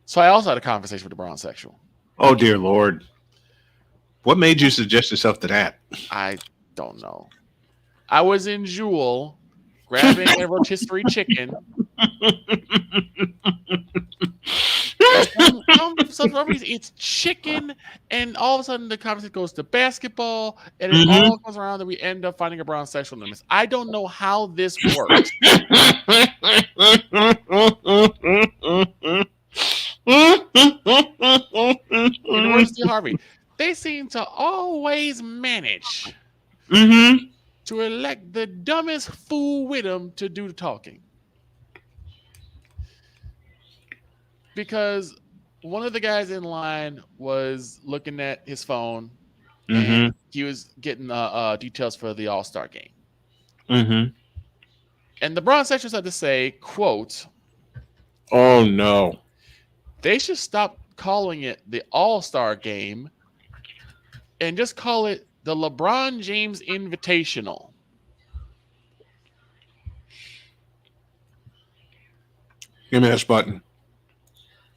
So I also had a conversation with the Bronzexual. Oh, dear Lord. What made you suggest yourself to that? I don't know. I was in Jewel grabbing a rotisserie chicken. It's chicken, and all of a sudden the conversation goes to basketball, and it all comes around that we end up finding a Bronzexual in this. I don't know how this works. University of Harvey, they seem to always manage to elect the dumbest fool with them to do the talking. Because one of the guys in line was looking at his phone and he was getting details for the All-Star game. And the Bronzexuals had to say, quote, "Oh, no. They should stop calling it the All-Star game and just call it the LeBron James Invitational." Give me this button.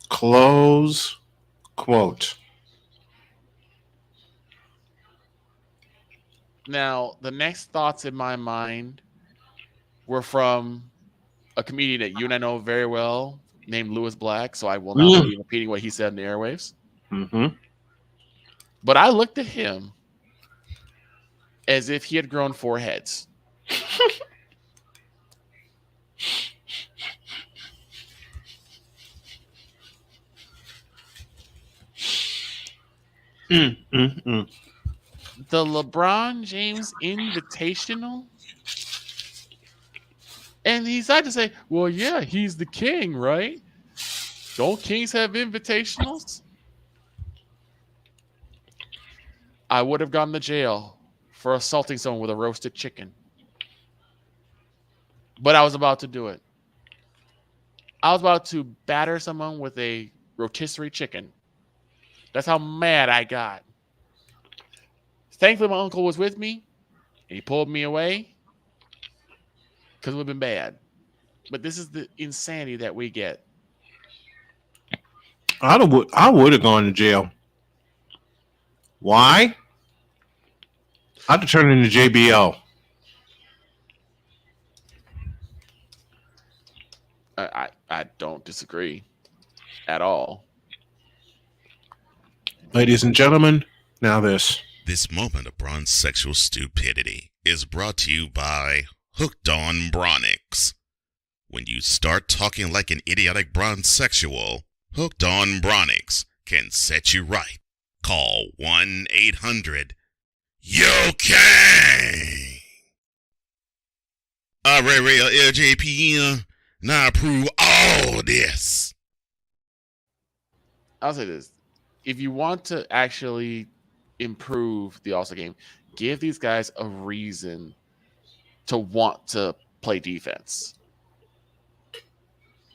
Close quote. Now, the next thoughts in my mind were from a comedian that you and I know very well named Lewis Black, so I will not be repeating what he said in the airwaves. But I looked at him as if he had grown 4 heads. The LeBron James Invitational? And he decided to say, well, yeah, he's the king, right? Don't kings have invitationals? I would have gone to jail for assaulting someone with a roasted chicken. But I was about to do it. I was about to batter someone with a rotisserie chicken. That's how mad I got. Thankfully, my uncle was with me, and he pulled me away because it would have been bad. But this is the insanity that we get. I would have gone to jail. Why? I'd have turned into JBL. I don't disagree at all. Ladies and gentlemen, now this. This moment of bronze sexual stupidity is brought to you by Hooked on Bronix. When you start talking like an idiotic bronze sexual, Hooked on Bronix can set you right. Call 1-800-YOKAY. Real LJPM, now approve all this. I'll say this. If you want to actually improve the All-Star game, give these guys a reason to want to play defense.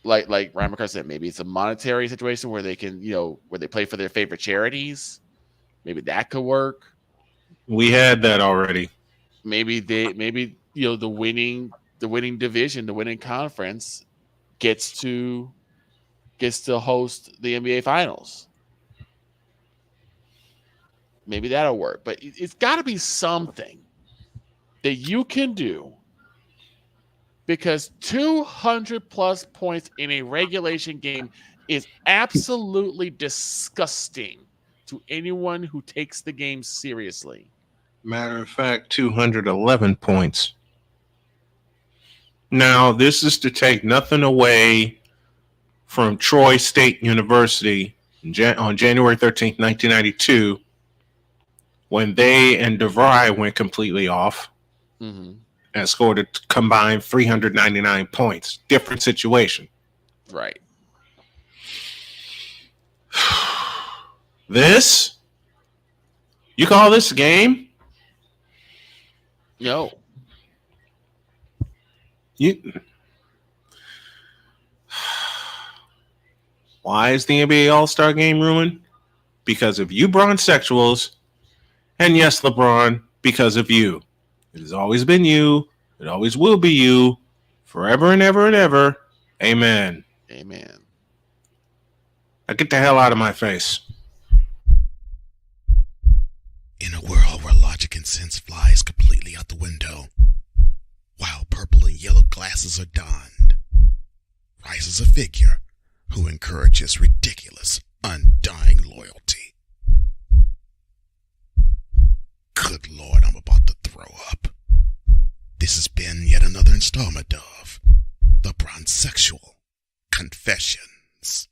Like Ryan McCarthy said, maybe it's a monetary situation where they can, where they play for their favorite charities. Maybe that could work. We had that already. Maybe the winning division, the winning conference gets to host the NBA Finals. Maybe that'll work, but it's got to be something that you can do, because 200 plus points in a regulation game is absolutely disgusting to anyone who takes the game seriously. Matter of fact, 211 points. Now, this is to take nothing away from Troy State University on January 13th, 1992, when they and DeVry went completely off and scored a combined 399 points. Different situation. Right. This? You call this a game? No. Why is the NBA All-Star Game ruined? Because of you bronzesexuals. And yes, LeBron, because of you. It has always been you. It always will be you. Forever and ever and ever. Amen. Amen. Now get the hell out of my face. In a world where logic and sense flies completely out the window, while purple and yellow glasses are donned, rises a figure who encourages ridiculous, undying loyalty. Good Lord, I'm about to throw up. This has been yet another installment of The Bronzesexual Confessions.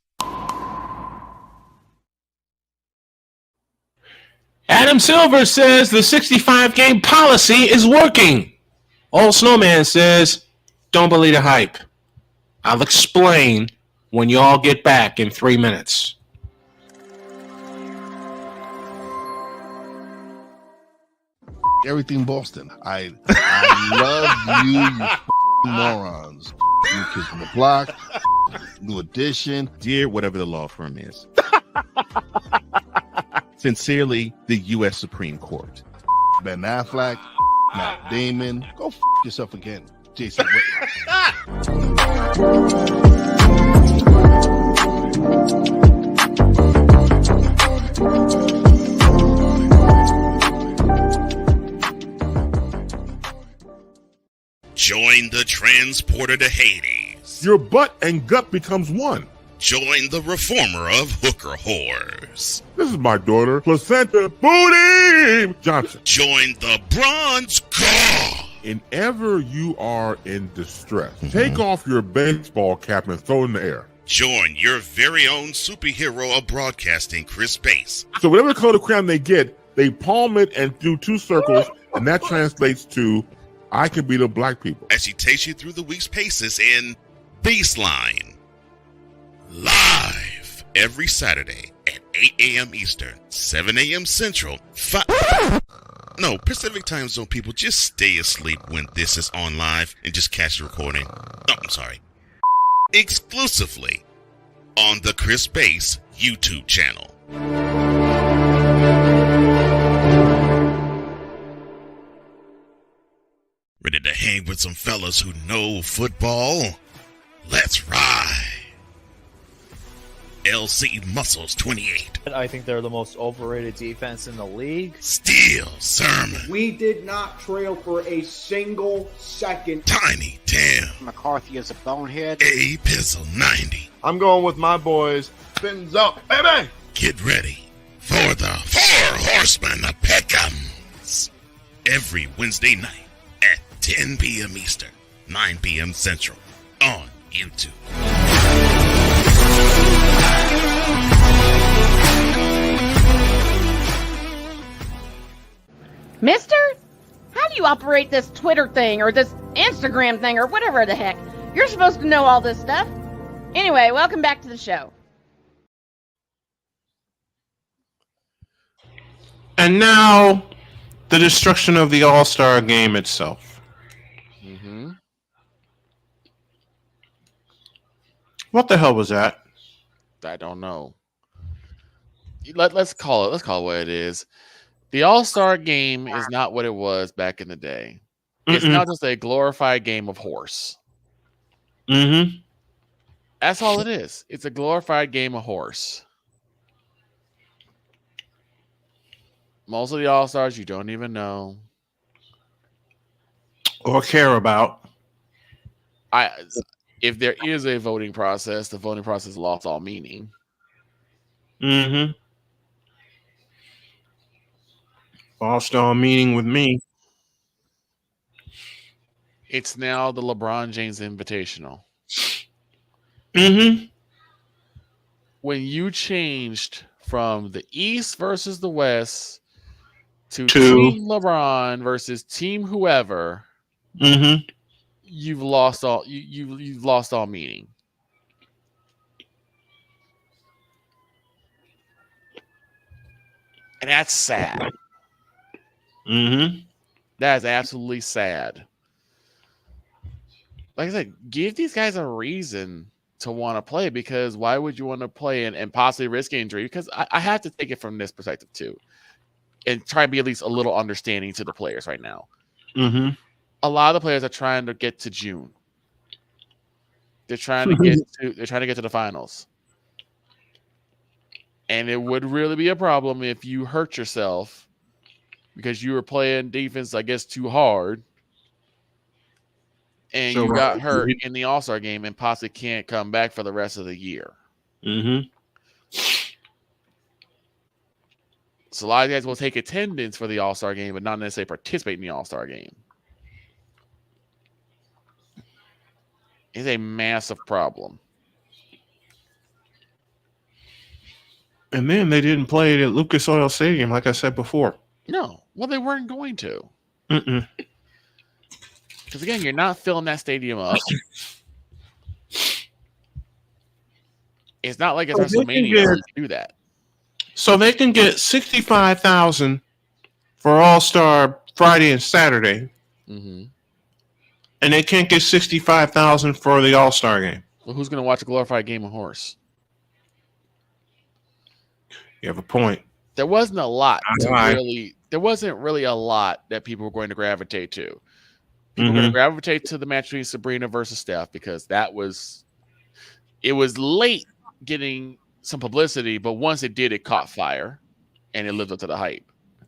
Adam Silver says the 65-game policy is working. Old Snowman says, don't believe the hype. I'll explain when you all get back in 3 minutes. Everything Boston. I love you morons. New Kids on the Block, New Edition. Dear whatever the law firm is. Sincerely, the U.S. Supreme Court. Ben Affleck, Matt Damon. Go yourself again, Jason. Join the transporter to Hades. Your butt and gut becomes one. Join the reformer of hooker whores. This is my daughter, Placenta Booty Johnson. Join the bronze god. Whenever you are in distress, take off your baseball cap and throw it in the air. Join your very own superhero of broadcasting, Chris Bass. So whatever color crayon they get, they palm it and do 2 circles, and that translates to, I can beat up black people. As he takes you through the week's paces in Baseline. Live every Saturday at 8 a.m. Eastern, 7 a.m. Central, Pacific Time Zone people, just stay asleep when this is on live and just catch the recording. Exclusively on the Chris Bass YouTube channel. Ready to hang with some fellas who know football? Let's ride. LC Muscles 28. I think they're the most overrated defense in the league. Steel Sermon. We did not trail for a single second. Tiny Tim. McCarthy is a bonehead. A Pizzle 90. I'm going with my boys. Fins up, baby. Get ready for the Four Horsemen of Pick'ems. Every Wednesday night at 10 p.m. Eastern, 9 p.m. Central on YouTube. Mister? How do you operate this Twitter thing or this Instagram thing or whatever the heck? You're supposed to know all this stuff. Anyway, welcome back to the show. And now, the destruction of the All-Star game itself. Mm-hmm. What the hell was that? I don't know. Let's call it what it is. The All-Star game is not what it was back in the day. It's now just a glorified game of horse. Mm-hmm. That's all it is. It's a glorified game of horse. Most of the All-Stars you don't even know or care about. If there is a voting process, the voting process lost all meaning. Mm-hmm. Lost all meaning with me. It's now the LeBron James Invitational. Mm-hmm. When you changed from the East versus the West to Team LeBron versus Team whoever, you've lost all you've lost all meaning. And that's sad. Mm-hmm. That is absolutely sad. Like I said, give these guys a reason to want to play, because why would you want to play and possibly risk injury? Because I have to take it from this perspective too, and try and be at least a little understanding to the players right now. Mm-hmm. A lot of the players are trying to get to June. They're trying to get to the finals. And it would really be a problem if you hurt yourself because you were playing defense, I guess, too hard. And you got hurt in the All-Star game and possibly can't come back for the rest of the year. Mm-hmm. So a lot of guys will take attendance for the All-Star game, but not necessarily participate in the All-Star game. It's a massive problem. And then they didn't play it at Lucas Oil Stadium, like I said before. No. Well, they weren't going to. Mm-mm. Because, again, you're not filling that stadium up. It's not like it's WrestleMania to do that. So they can get $65,000 for All-Star Friday and Saturday. Mm-hmm. And they can't get $65,000 for the All-Star game. Well, who's going to watch a glorified game of horse? You have a point. There wasn't a lot there wasn't really a lot that people were going to gravitate to. People were going to gravitate to the match between Sabrina versus Steph because it was late getting some publicity, but once it did, it caught fire and it lived up to the hype.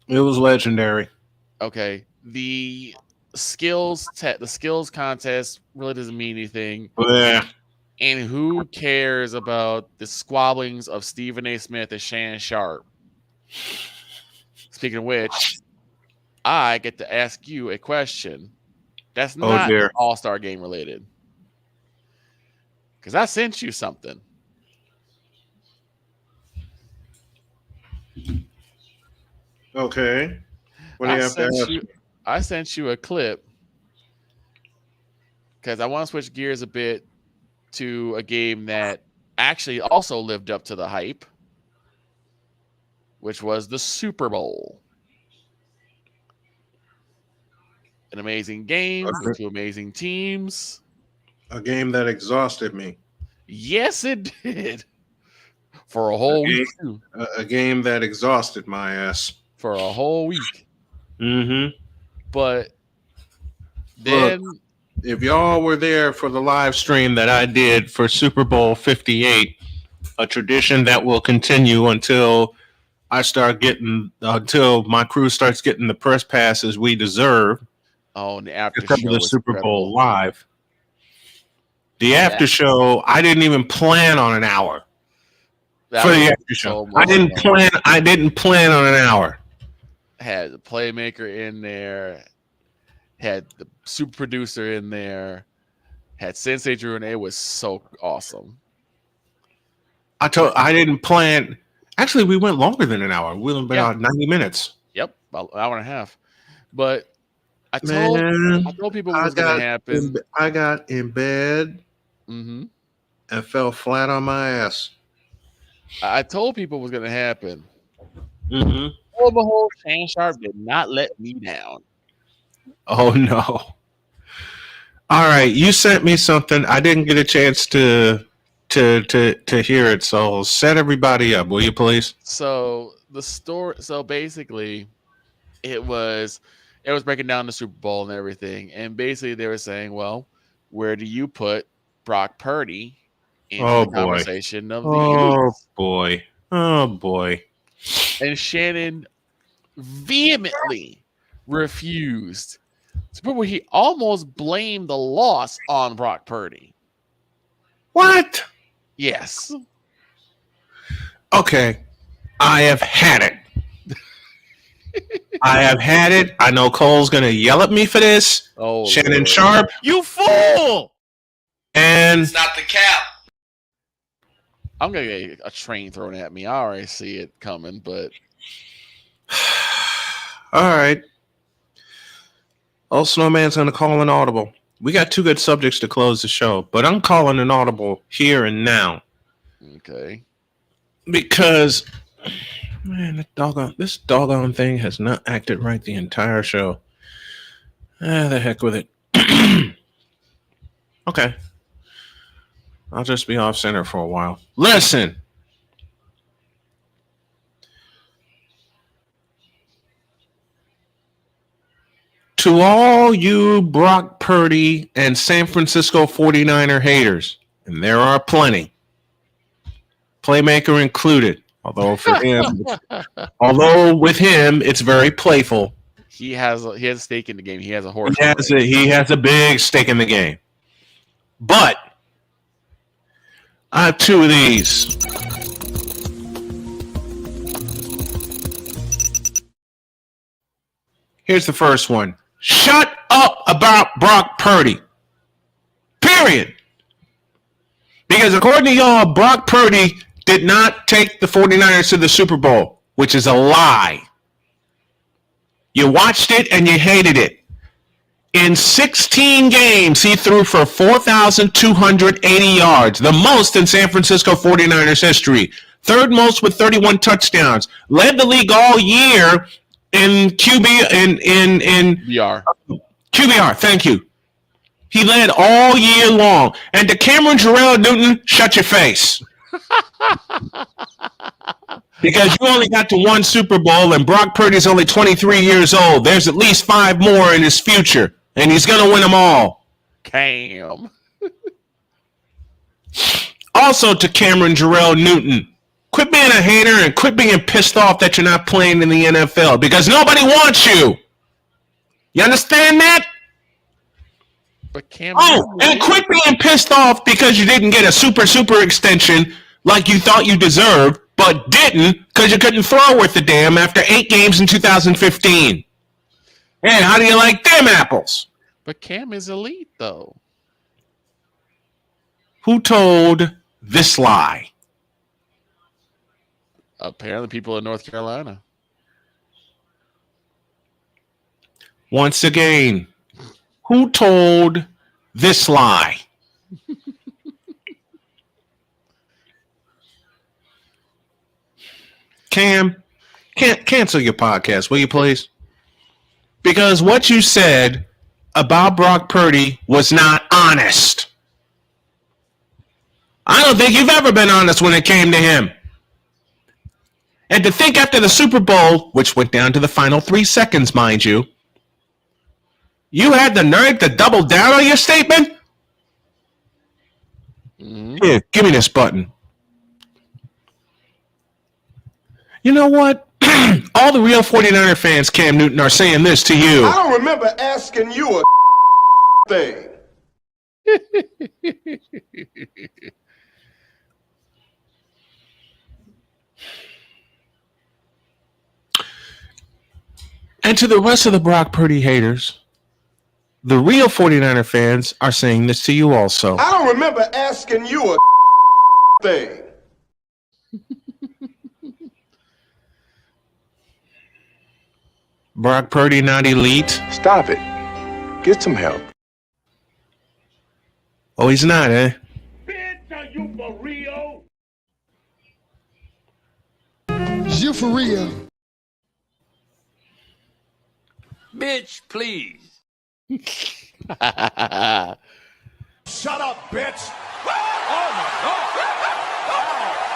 It was legendary. Okay. The skills contest really doesn't mean anything. Yeah. And who cares about the squabblings of Stephen A. Smith and Shannon Sharp? Speaking of which, I get to ask you a question that's not All-Star game related. Because I sent you something. Okay. What do you have to ask? I sent you a clip because I want to switch gears a bit to a game that actually also lived up to the hype, which was the Super Bowl. An amazing game with two amazing teams. A game that exhausted me. Yes, it did. For a whole week. A game that exhausted my ass. For a whole week. Mm-hmm. But then... Look, if y'all were there for the live stream that I did for Super Bowl 58, a tradition that will continue until until my crew starts getting the press passes we deserve. Oh, and the after to cover show the was Super incredible. Bowl live. The after show, I didn't even plan on an hour for the after show. I didn't plan on an hour. Had the playmaker in there, had the super producer in there, had Sensei Drew, and it was so awesome. I didn't plan. Actually, we went longer than an hour. We went about 90 minutes. Yep, about an hour and a half. But I told people what was going to happen. I got in bed and fell flat on my ass. I told people what was going to happen. Mm-hmm. Oh, behold, Shane Sharp did not let me down. Oh no! All right, you sent me something. I didn't get a chance to hear it. So set everybody up, will you please? So the story. So basically, it was breaking down the Super Bowl and everything, and basically they were saying, "Well, where do you put Brock Purdy in the conversation of the elites?" Oh boy! And Shannon vehemently refused to put where he almost blamed the loss on Brock Purdy. What? Yes. Okay, I have had it. I have had it. I know Cole's gonna yell at me for this. Oh, Shannon Lord. Sharp, you fool! And it's not the cap. I'm gonna get a train thrown at me. I already see it coming, but all right. Old Snowman's gonna call an audible. We got two good subjects to close the show, but I'm calling an audible here and now. Okay. Because man, this doggone thing has not acted right the entire show. The heck with it. Okay. I'll just be off center for a while. Listen. To all you Brock Purdy and San Francisco 49er haters, and there are plenty, playmaker included, although with him, it's very playful. he has a stake in the game. He has a horse. He has a big stake in the game. But I have two of these. Here's the first one. Shut up about Brock Purdy. Period. Because according to y'all, Brock Purdy did not take the 49ers to the Super Bowl, which is a lie. You watched it and you hated it. In 16 games, he threw for 4,280 yards, the most in San Francisco 49ers history. Third most with 31 touchdowns. Led the league all year in QBR. Thank you. He led all year long. And to Cameron Jarrell Newton, shut your face. Because you only got to one Super Bowl and Brock Purdy's only 23 years old. There's at least 5 more in his future. And he's going to win them all. Cam. Also to Cameron Jarrell Newton. Quit being a hater and quit being pissed off that you're not playing in the NFL because nobody wants you. You understand that? But Cam. And quit being pissed off because you didn't get a super extension like you thought you deserved, but didn't because you couldn't throw worth a damn after 8 games in 2015. Hey, how do you like them apples? But Cam is elite, though. Who told this lie? Apparently people in North Carolina. Once again, who told this lie? Cam, cancel your podcast, will you please? Because what you said about Brock Purdy was not honest. I don't think you've ever been honest when it came to him. And to think after the Super Bowl, which went down to the final 3 seconds, mind you, you had the nerve to double down on your statement? Mm-hmm. Here, give me this button. You know what? All the real 49er fans, Cam Newton, are saying this to you. I don't remember asking you a thing. And to the rest of the Brock Purdy haters, the real 49er fans are saying this to you also. I don't remember asking you a thing. Brock Purdy not elite. Stop it. Get some help. Oh, he's not, eh? Bitch, are you for real? Is you for real? Bitch, please. Shut up, bitch. Oh my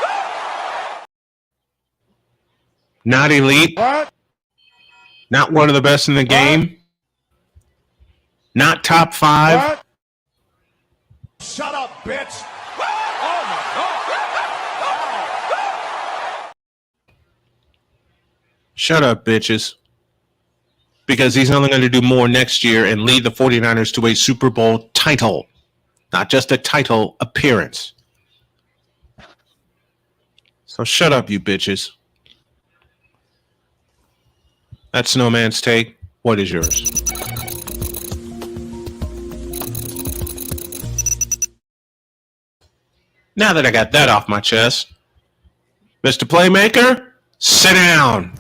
God. Not elite. What? Not one of the best in the game. Not top 5. What? Shut up, bitch. Oh my God. Shut up, bitches. Because he's only going to do more next year and lead the 49ers to a Super Bowl title. Not just a title appearance. So shut up, you bitches. That's Snowman's take. What is yours? Now that I got that off my chest, Mr. Playmaker, sit down.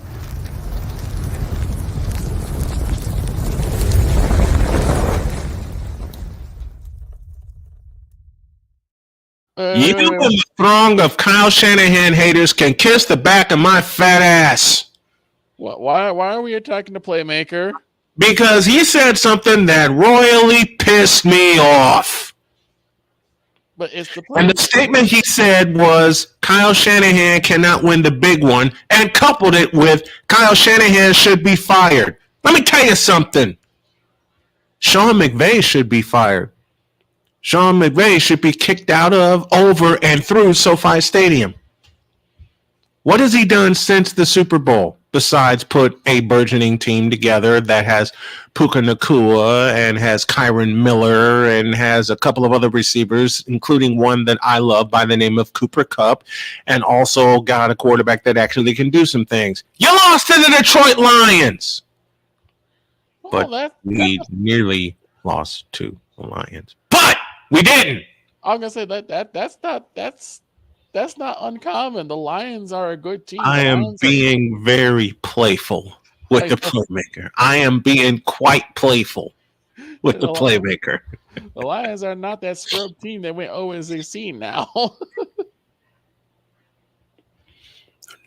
You and the throng of Kyle Shanahan haters can kiss the back of my fat ass. Why are we attacking the Playmaker? Because he said something that royally pissed me off. But it's the And the statement he said was Kyle Shanahan cannot win the big one, and coupled it with Kyle Shanahan should be fired. Let me tell you something. Sean McVay should be fired. Sean McVay should be kicked out of, over, and through SoFi Stadium. What has he done since the Super Bowl besides put a burgeoning team together that has Puka Nacua and has Kyron Miller and has a couple of other receivers, including one that I love by the name of Cooper Kupp, and also got a quarterback that actually can do some things? You lost to the Detroit Lions. But we nearly lost to the Lions. But we didn't. I'm gonna say that's not uncommon. The Lions are a good team. I am being very playful with the Playmaker. I am being quite playful with the Playmaker. The Lions are not that scrub team that went 0-16 now.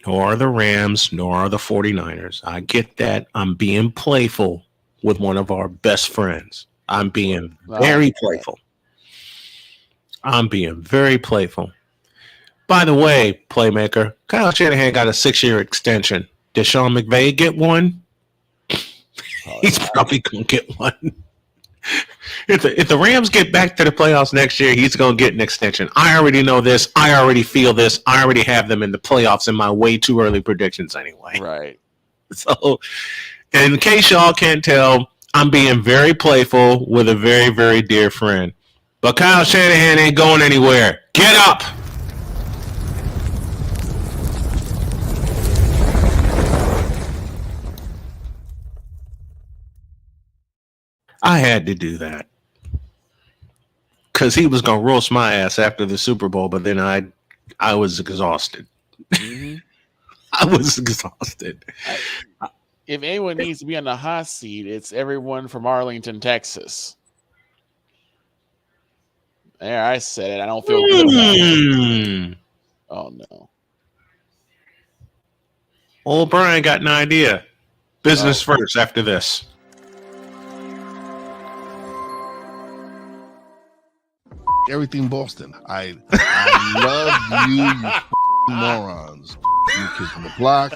Nor are the Rams, nor are the 49ers. I get that. I'm being playful with one of our best friends. I'm being very playful. I'm being very playful. By the way, Playmaker, Kyle Shanahan got a 6-year extension. Did Sean McVay get one? He's probably going to get one. If the Rams get back to the playoffs next year, he's going to get an extension. I already know this. I already feel this. I already have them in the playoffs in my way too early predictions anyway. Right. So, in case y'all can't tell, I'm being very playful with a very, very dear friend. But Kyle Shanahan ain't going anywhere. Get up! I had to do that because he was going to roast my ass after the Super Bowl, but then I was exhausted. Mm-hmm. I was exhausted. If anyone needs to be on the hot seat, it's everyone from Arlington, Texas. There, I said it. I don't feel good about it. Oh, no. Old Brian got an idea. Business first after this. Everything Boston. I love you morons. New Kids on the Block,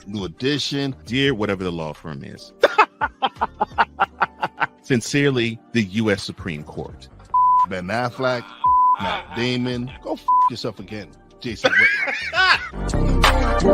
New Edition. Dear whatever the law firm is. Sincerely, the U.S. Supreme Court. Ben Affleck, Matt Damon. Go yourself again. Jason Whitlock. Join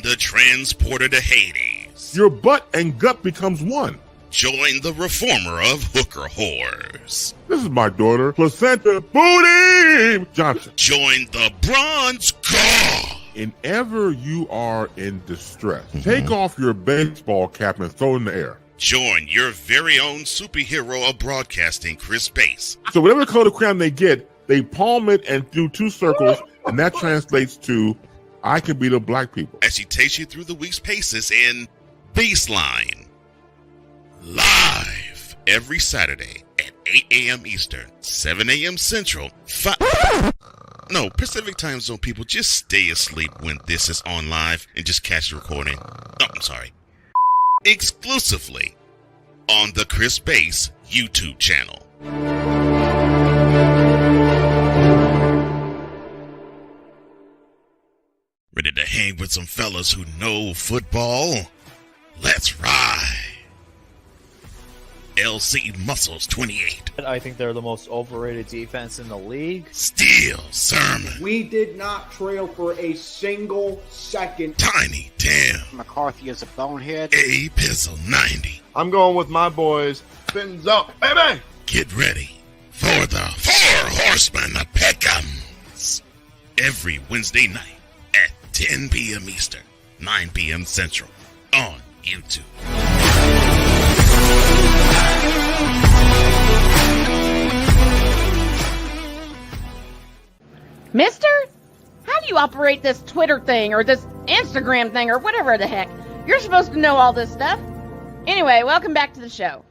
the transporter to Hades. Your butt and gut becomes one. Join the reformer of hooker whores. This is my daughter, Placenta Booty Johnson. Join the bronze car. Whenever you are in distress, take off your baseball cap and throw it in the air. Join your very own superhero of broadcasting, Chris Bass. So whatever color crayon they get, they palm it and do two circles, and that translates to, I can beat up black people. As she takes you through the week's paces in Baseline. Live every Saturday at 8 a.m. Eastern, 7 a.m. Central, Pacific Time Zone people, just stay asleep when this is on live and just catch the recording. Oh, I'm sorry. Exclusively on the Chris Bass YouTube channel. Ready to hang with some fellas who know football? Let's ride. LC Muscles 28. I think they're the most overrated defense in the league. Steel Sermon. We did not trail for a single second. Tiny Tim. McCarthy is a bonehead. A Pizzle 90. I'm going with my boys. Fins up, baby. Get ready for the Four Horsemen of Pick'ems. Every Wednesday night at 10 p.m. Eastern, 9 p.m. Central on YouTube. Mister, how do you operate this Twitter thing or this Instagram thing or whatever the heck? You're supposed to know all this stuff. Anyway, welcome back to the show.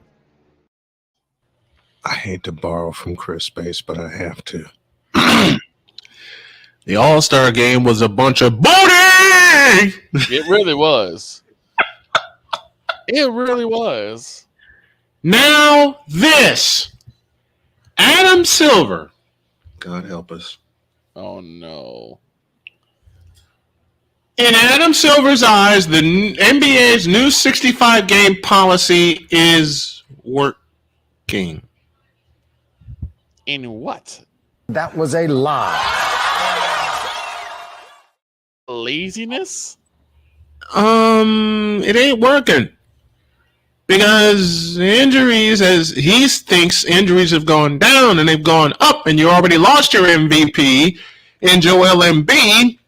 I hate to borrow from Chris Bass, but I have to. The All-Star game was a bunch of booty! It really was. It really was. Now this. Adam Silver. God help us. Oh, no. In Adam Silver's eyes, the NBA's new 65-game policy is working. In what? That was a lie. Laziness? It ain't working. Because injuries, as he thinks injuries have gone down and they've gone up, and you already lost your MVP in Joel Embiid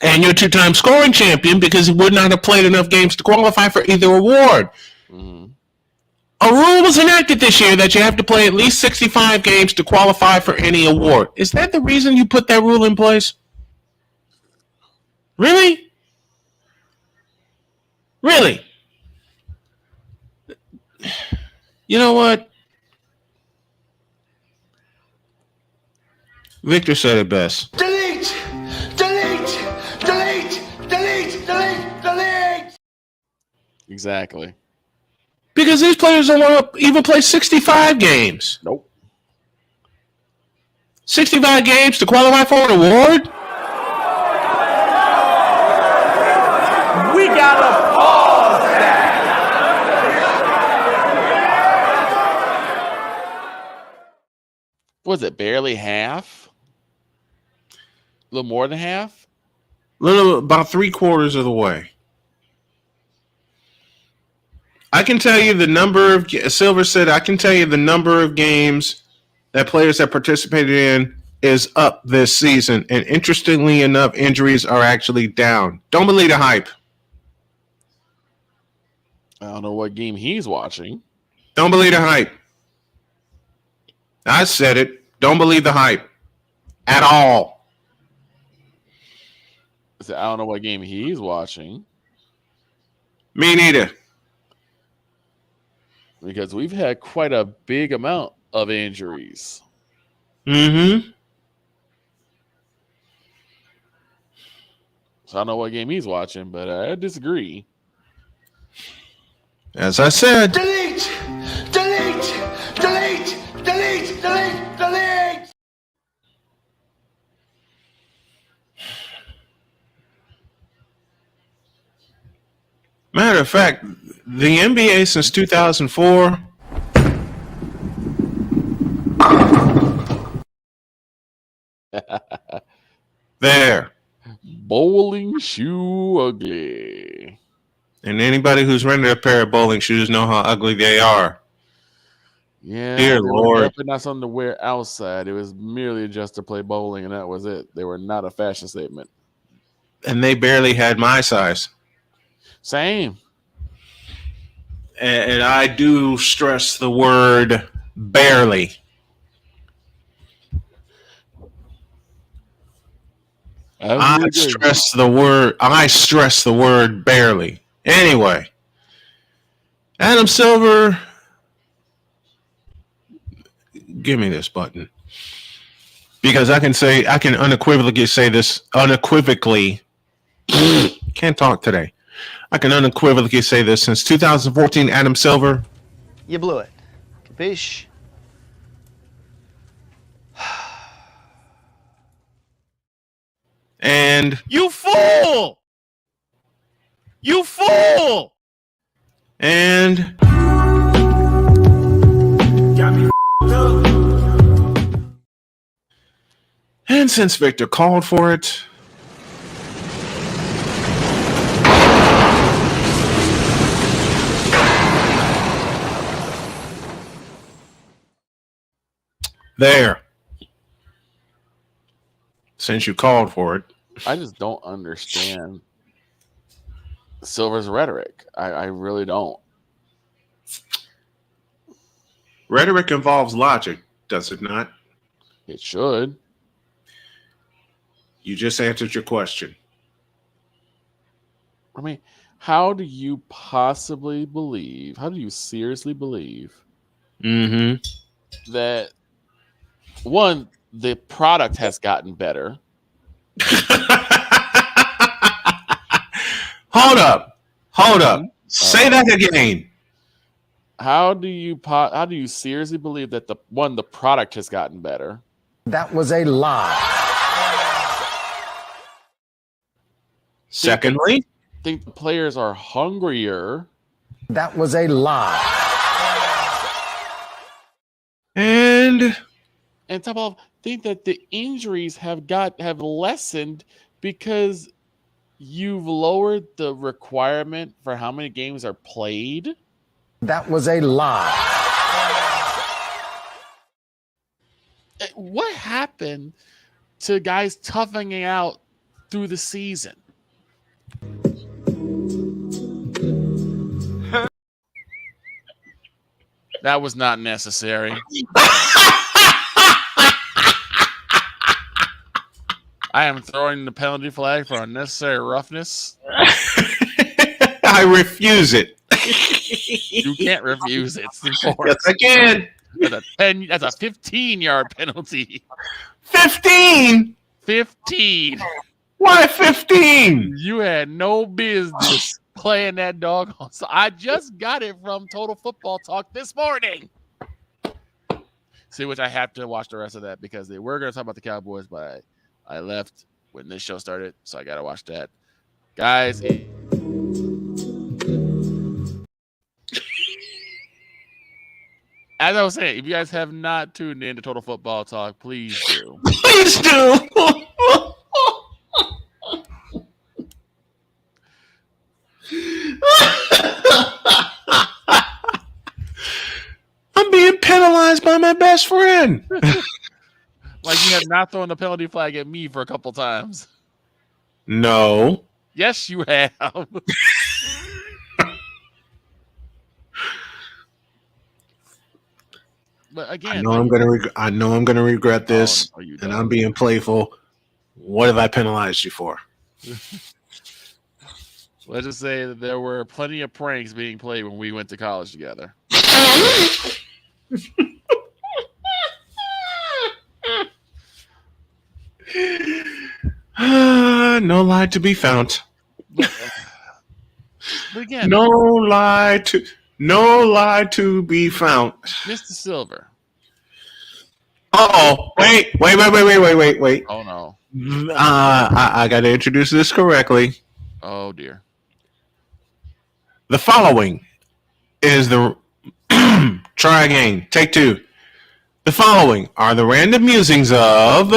and your two-time scoring champion because he would not have played enough games to qualify for either award. Mm-hmm. A rule was enacted this year that you have to play at least 65 games to qualify for any award. Is that the reason you put that rule in place? Really? Really? You know what? Victor said it best. Delete! Delete! Delete! Delete! Delete! Delete! Exactly. Because these players don't want to even play 65 games. Nope. 65 games to qualify for an award? We gotta pause that. Was it barely half? A little more than half? About 3/4 of the way. I can tell you the number of Silver said. I can tell you the number of games that players have participated in is up this season, and interestingly enough, injuries are actually down. Don't believe the hype. I don't know what game he's watching. Don't believe the hype. I said it. Don't believe the hype at all. I don't know what game he's watching. Me neither. Because we've had quite a big amount of injuries. Mm-hmm. So I don't know what game he's watching, but I disagree. As I said. Delete! Delete! Delete! Delete! Delete! Delete! Matter of fact, the NBA since 2004. There. Bowling shoe ugly. And anybody who's rented a pair of bowling shoes know how ugly they are. Yeah, dear Lord. Definitely not something to wear outside. It was merely just to play bowling, and that was it. They were not a fashion statement. And they barely had my size. Same. And I do stress the word barely. I stress the word barely. Anyway, Adam Silver, give me this button. Because I can unequivocally say this unequivocally. Can't talk today. I can unequivocally say this. Since 2014, Adam Silver, You blew it. Capiche? and You fool! You fool! and and since Victor called for it, there. Since you called for it. I just don't understand Silver's rhetoric. I really don't. Rhetoric involves logic, does it not? It should. You just answered your question. I mean, how do you possibly believe, how do you seriously believe that, one, the product has gotten better? Hold up. Say that again. How do you seriously believe that the product has gotten better? That was a lie. Secondly, think the players are hungrier. That was a lie. And top of think that the injuries have lessened because you've lowered the requirement for how many games are played. That was a lie. What happened to guys toughing out through the season? That was not necessary. I am throwing the penalty flag for unnecessary roughness. I refuse it. You can't refuse it. It's enforced. Yes, I can. That's a 15-yard penalty. 15? 15. Why 15? You had no business playing that dog. So I just got it from Total Football Talk this morning. See, which I have to watch the rest of that because they were going to talk about the Cowboys, but I left when this show started, so I got to watch that. Guys, as I was saying, if you guys have not tuned in to Total Football Talk, please do. Please do. I'm being penalized by my best friend. Like you have not thrown the penalty flag at me for a couple times. No. Yes, you have. But again, I know I'm gonna regret this, and I'm being playful. What have I penalized you for? Let's just say that there were plenty of pranks being played when we went to college together. No lie to be found. But again, no lie to be found. Mr. Silver. Wait. Oh no. I got to introduce this correctly. Oh dear. The following is the try again. Take two. The following are the random musings of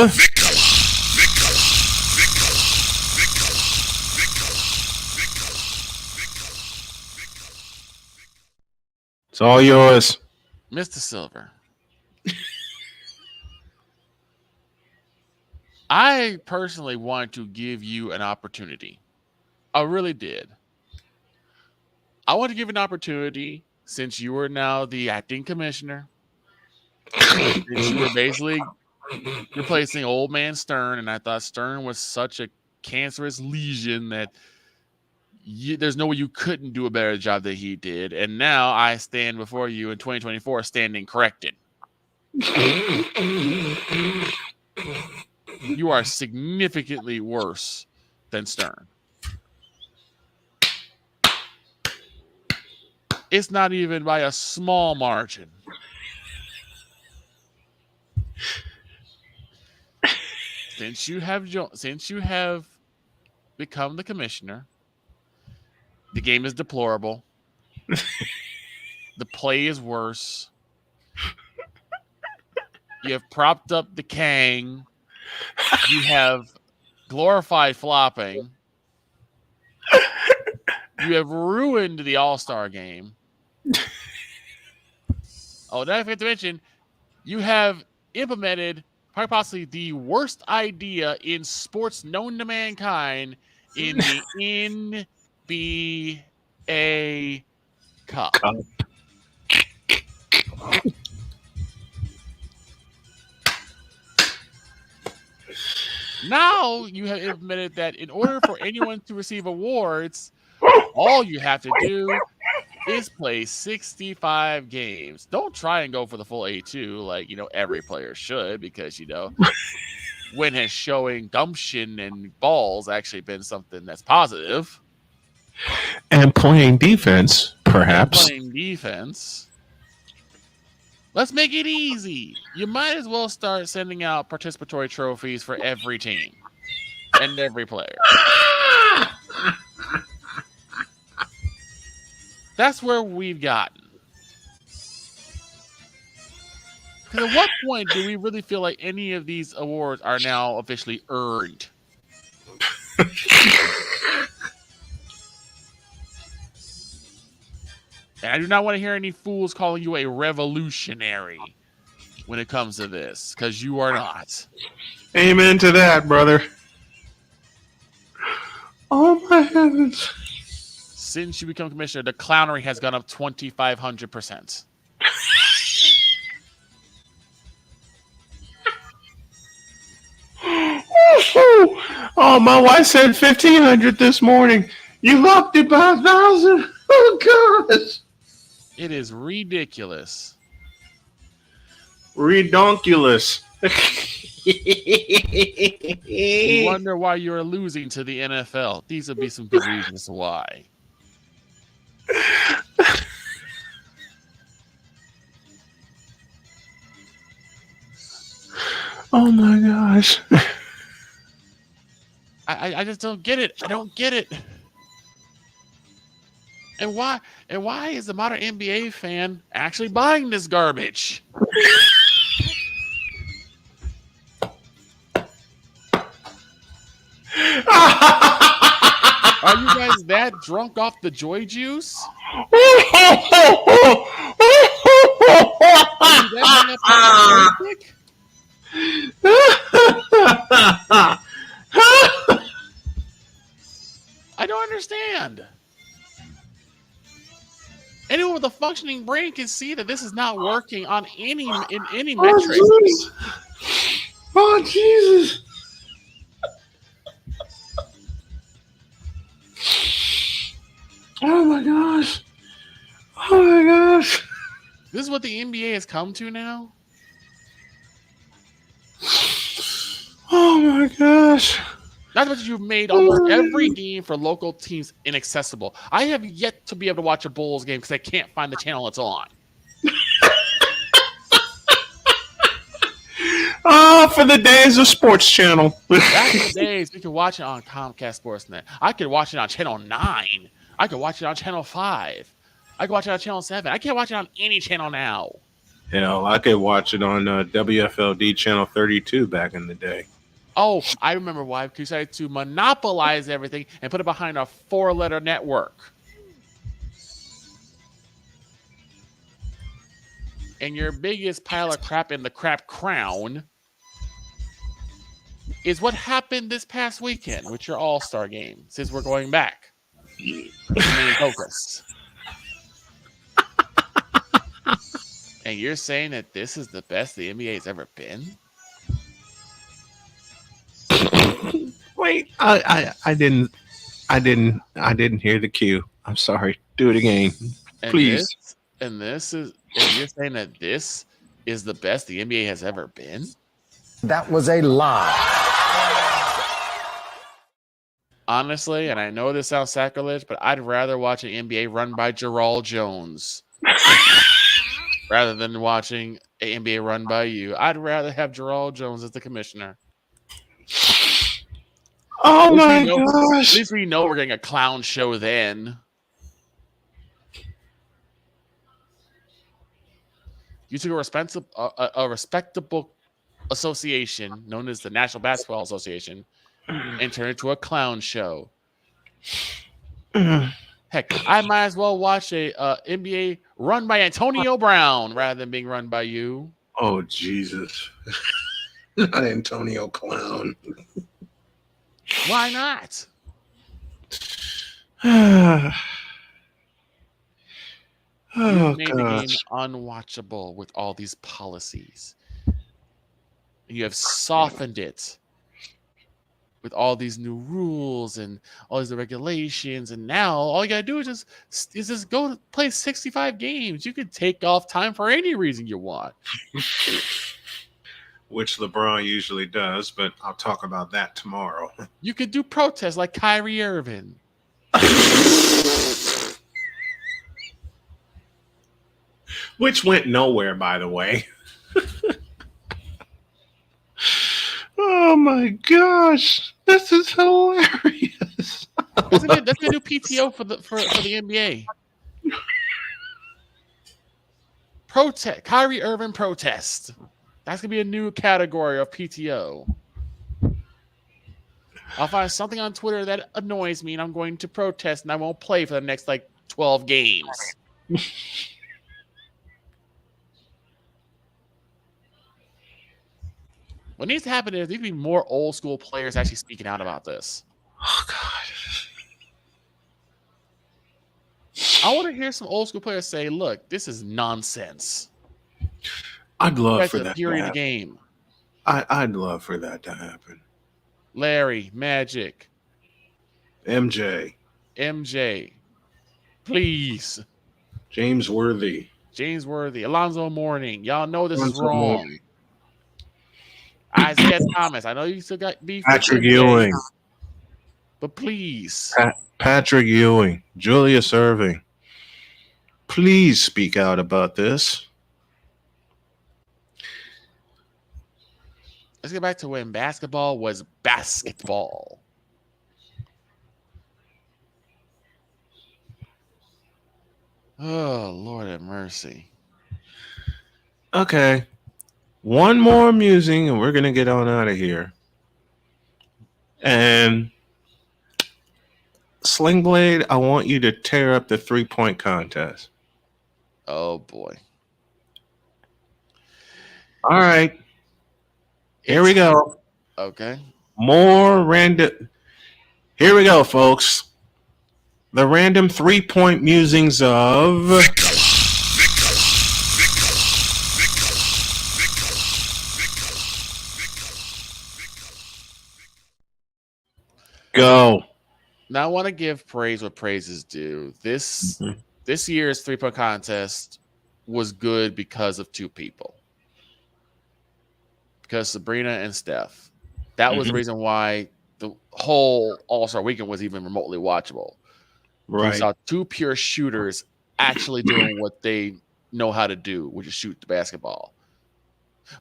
It's all yours, Mr. Silver. I personally wanted to give you an opportunity. I really did. I want to give an opportunity since you are now the acting commissioner. Since you were basically replacing old man Stern, and I thought Stern was such a cancerous lesion that there's no way you couldn't do a better job than he did. And now I stand before you in 2024 standing corrected. You are significantly worse than Stern. It's not even by a small margin. Since you have become the commissioner, the game is deplorable. The play is worse. You have propped up the Kang. You have glorified flopping. You have ruined the All-Star game. Oh, then I forget to mention, you have implemented probably possibly the worst idea in sports known to mankind in the NBA Cup. Now you have implemented that in order for anyone to receive awards, all you have to do is play 65 games. Don't try and go for the full A2 like, every player should, because, when has showing gumption and balls actually been something that's positive. and playing defense, perhaps. Playing defense. Let's make it easy. You might as well start sending out participatory trophies for every team and every player. That's where we've gotten. Because at what point do we really feel like any of these awards are now officially earned? And I do not want to hear any fools calling you a revolutionary when it comes to this, because you are not. Amen to that, brother. Oh my heavens. Since you become commissioner, the clownery has gone up 2,500%. Oh, my wife said 1,500 this morning. You upped it by 1,000. Oh, gosh. It is ridiculous. Redonkulous. You wonder why you're losing to the NFL. These would be some good reasons why. Oh my gosh. I just don't get it. I don't get it. And why is the modern NBA fan actually buying this garbage? Are you guys that drunk off the joy juice? Are you that I don't understand. Anyone with a functioning brain can see that this is not working on any metric. Jesus. Oh, Jesus. Oh, my gosh. Oh, my gosh. This is what the NBA has come to now? Oh, my gosh. Not that you've made almost every game for local teams inaccessible. I have yet to be able to watch a Bulls game because I can't find the channel it's on. For the days of Sports Channel. Back in the days, we could watch it on Comcast Sportsnet. I could watch it on Channel 9 I could watch it on Channel 5. I could watch it on Channel 7. I can't watch it on any channel now. Hell, I could watch it on WFLD Channel 32 back in the day. Oh, I remember why. Because you decided to monopolize everything and put it behind a 4-letter network. And your biggest pile of crap in the crap crown is what happened this past weekend with your All-Star game, since we're going back. Main focus. And you're saying that this is the best the NBA has ever been? Wait, I didn't hear the cue. I'm sorry. Do it again, please. And you're saying that this is the best the NBA has ever been? That was a lie. Honestly, and I know this sounds sacrilege, but I'd rather watch an NBA run by Jarrell Jones rather than watching an NBA run by you. I'd rather have Jarrell Jones as the commissioner. Oh my gosh! At least we know we're getting a clown show then. You took a respectable association known as the National Basketball Association and turned it into a clown show. Heck, I might as well watch a NBA run by Antonio Brown rather than being run by you. Oh, Jesus. Not Antonio Clown. Why not? You made the game unwatchable with all these policies. You have softened it with all these new rules and all these regulations, and now all you gotta do is just go play 65 games. You could take off time for any reason you want. Which LeBron usually does, but I'll talk about that tomorrow. You could do protests like Kyrie Irving. Which went nowhere, by the way. Oh my gosh, this is hilarious. That's a new PTO for the NBA. Protest, Kyrie Irving protest. That's gonna be a new category of PTO. I'll find something on Twitter that annoys me, and I'm going to protest, and I won't play for the next 12 games. What needs to happen is there needs to be more old school players actually speaking out about this. Oh God. I want to hear some old school players say, look, this is nonsense. I'd love for the that fury to of the happen. game. I'd love for that to happen. Larry, Magic. MJ. Please. James Worthy. Alonzo Mourning. Y'all know this is wrong. Isaiah Thomas. I know you still got beef. Patrick Ewing. But please. Patrick Ewing. Julius Erving. Please speak out about this. Let's get back to when basketball was basketball. Oh, Lord have mercy. Okay. One more musing, and we're going to get on out of here. And Sling Blade, I want you to tear up the 3-point contest. Oh, boy. All right. Here we go. Okay. More random. Here we go, folks. The random 3-point musings of go. Now I want to give praise what praise is due. This year's 3-point contest was good because of two people. Because Sabrina and Steph. That was the reason why the whole All-Star weekend was even remotely watchable. Right. We saw two pure shooters actually doing what they know how to do, which is shoot the basketball.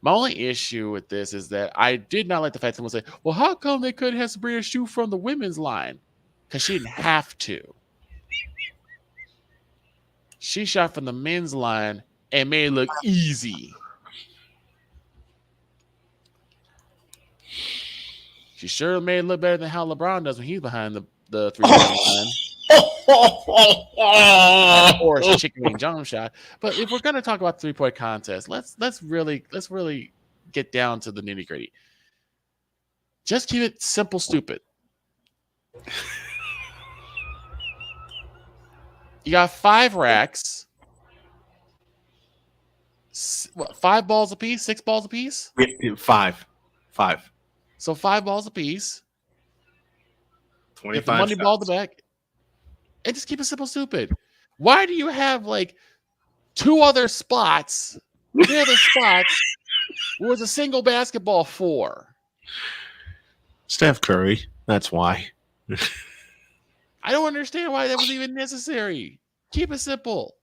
My only issue with this is that I did not like the fact that someone say, well, how come they couldn't have Sabrina shoot from the women's line? Because she didn't have to. She shot from the men's line and made it look easy. She sure made it look better than how LeBron does when he's behind the 3-point line. Or a chicken wing jump shot. But if we're gonna talk about 3-point contest, let's really get down to the nitty gritty. Just keep it simple, stupid. You got 5 racks. 5 balls apiece? 6 balls apiece? 5. So 5 balls apiece. 25 Get the money ball the back. And just keep it simple, stupid. Why do you have like 2 other spots? 3 other spots was a single basketball for? Steph Curry. That's why. I don't understand why that was even necessary. Keep it simple.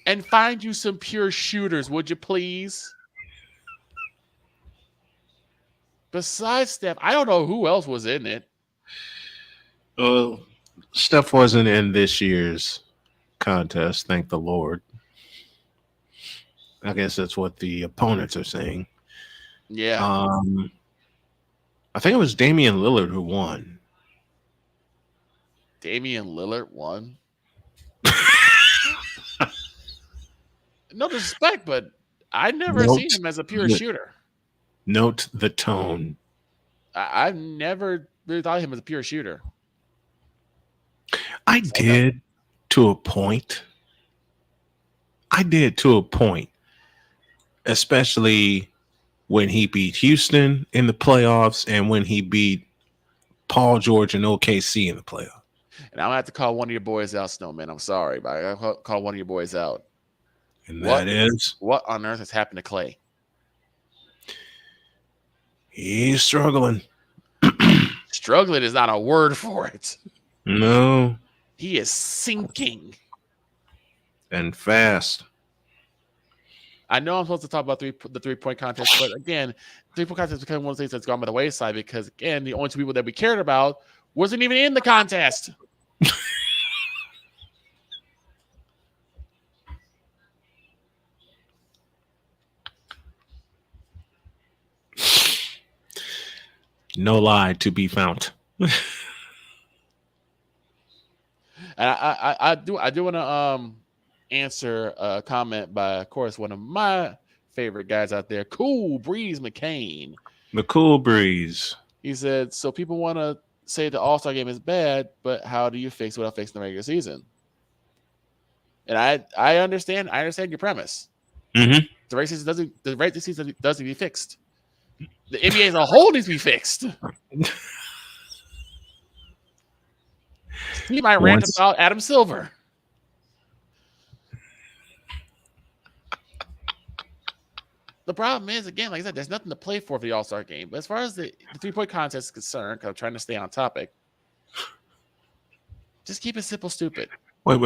And find you some pure shooters, would you please? Besides Steph, I don't know who else was in it. Steph wasn't in this year's contest, thank the Lord. I guess that's what the opponents are saying. Yeah. I think it was Damian Lillard who won. Damian Lillard won? No disrespect, but I never seen him as a pure shooter. Note the tone. I've never really thought of him as a pure shooter. I did to a point. Especially when he beat Houston in the playoffs and when he beat Paul George and OKC in the playoffs. And I'm going to have to call one of your boys out, Snowman. I'm sorry, but I got to call one of your boys out. And that is? What on earth has happened to Clay? He's struggling. Struggling is not a word for it. No. He is sinking. And fast. I know I'm supposed to talk about the 3-point contest, but again, 3-point contest is becoming one of the things that's gone by the wayside because, again, the only 2 people that we cared about wasn't even in the contest. No lie to be found. And I do want to answer a comment by, of course, one of my favorite guys out there, Cool Breeze McCain. The Cool Breeze. He said, so people want to say the All-Star game is bad, but how do you fix it without fixing the regular season? And I understand your premise. Mm-hmm. The regular season doesn't need to be fixed. The NBA as a whole needs to be fixed. He might rant about Adam Silver. The problem is, again, like I said, there's nothing to play for the All-Star game. But as far as the 3-point contest is concerned, because I'm trying to stay on topic, just keep it simple, stupid. Wait.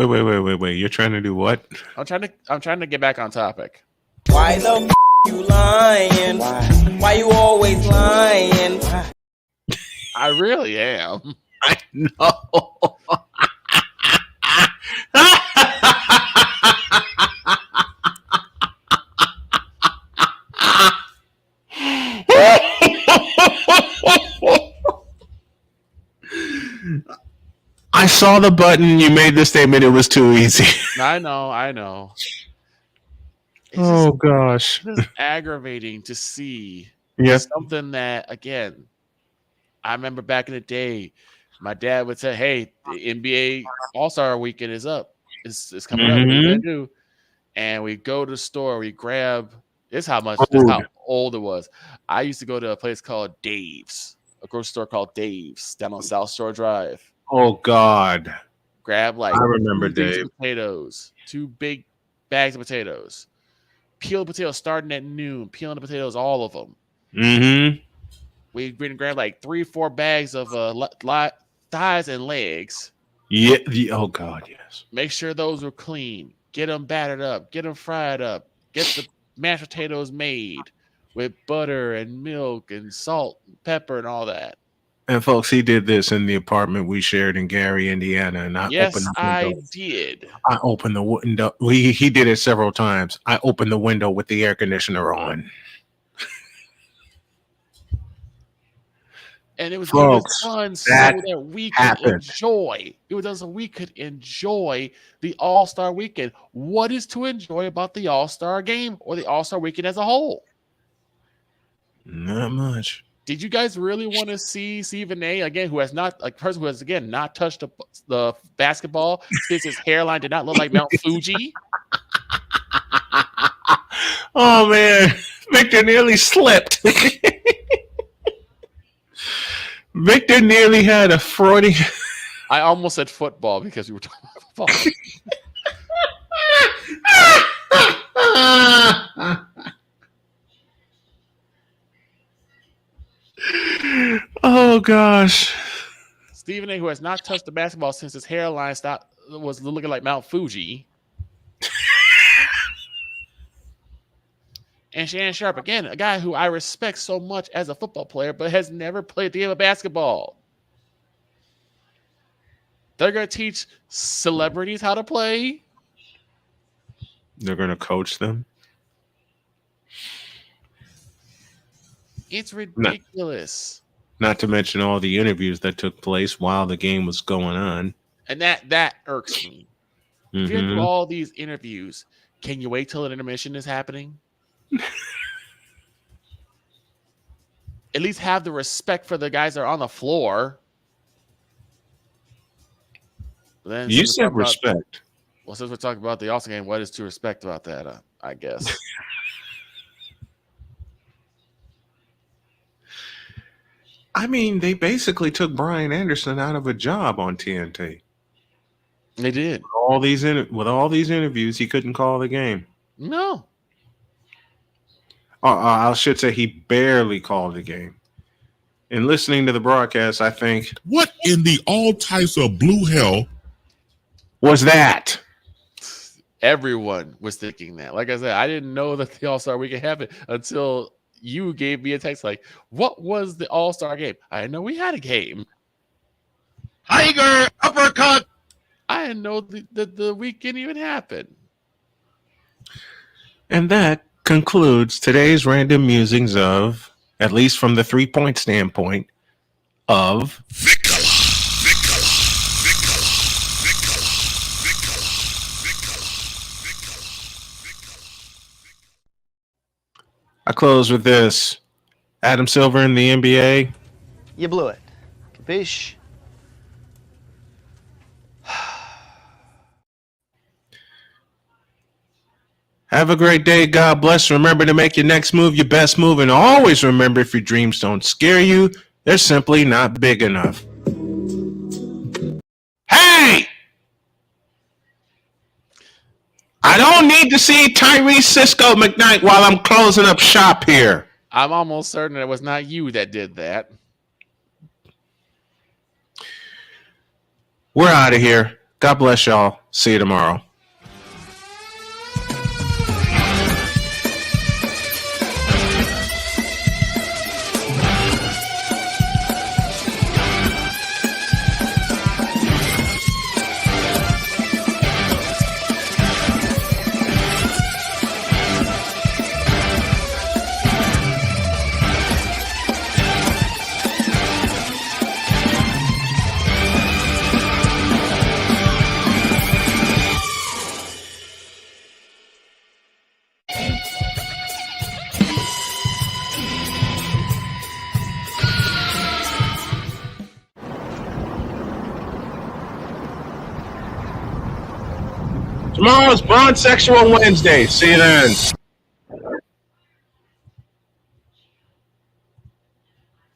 You're trying to do what? I'm trying to get back on topic. Why the you lying? Why you always lying? I really am. I know. I saw the button. You made the statement. It was too easy. I know. It's gosh. It's aggravating to see something that, again, I remember back in the day, my dad would say, hey, the NBA All-Star weekend is up. It's coming up. What are you going to do? And we go to the store. We grab – this is how old it was. I used to go to a place called Dave's, a grocery store called Dave's down on South Shore Drive. Oh, God. Grab I remember Dave. Potatoes, 2 big bags of potatoes. Peel the potatoes starting at noon. Peeling the potatoes, all of them. Mm-hmm. We've been grab 3-4 bags of thighs and legs. Yeah. Oh, God, yes. Make sure those are clean. Get them battered up. Get them fried up. Get the mashed potatoes made with butter and milk and salt and pepper and all that. And folks, he did this in the apartment we shared in Gary, Indiana, and Yes, I did. I opened the window. He did it several times. I opened the window with the air conditioner on. And it was Folks, done so that we could enjoy. It was done so we could enjoy the All-Star Weekend. What is to enjoy about the All-Star Game or the All-Star Weekend as a whole? Not much. Did you guys really want to see Stephen A. again, who has not, like, person who has again not touched the basketball since his hairline did not look like Mount Fuji? Oh man, Victor nearly slipped. Victor nearly had a Freudian. I almost said football because we were talking about football. Oh gosh. Stephen A., who has not touched the basketball since his hairline was looking like Mount Fuji. And Shannon Sharp, again, a guy who I respect so much as a football player, but has never played the game of basketball. They're going to teach celebrities how to play. They're going to coach them. It's ridiculous. Not to mention all the interviews that took place while the game was going on. And that irks me. If you're doing all these interviews, can you wait till an intermission is happening? At least have the respect for the guys that are on the floor. Then you said respect. Well, since we're talking about the All-Star Game, what is to respect about that? I guess. I mean, they basically took Brian Anderson out of a job on TNT. They did. With all these interviews, he couldn't call the game. No. I should say he barely called the game. In listening to the broadcast, I think, what in the all types of blue hell was that? Everyone was thinking that. Like I said, I didn't know that the All-Star Weekend happened until you gave me a text like, what was the All-Star Game? I didn't know we had a game. Tiger uppercut. I didn't know the weekend even happened. And that concludes today's random musings of, at least from the 3-point standpoint, of I close with this. Adam Silver in the NBA. You blew it. Capiche? Have a great day. God bless. Remember to make your next move your best move. And always remember, if your dreams don't scare you, they're simply not big enough. Hey! I don't need to see Tyrese Cisco McKnight while I'm closing up shop here. I'm almost certain it was not you that did that. We're out of here. God bless y'all. See you tomorrow. Tomorrow's Bronze Sexual Wednesday. See you then.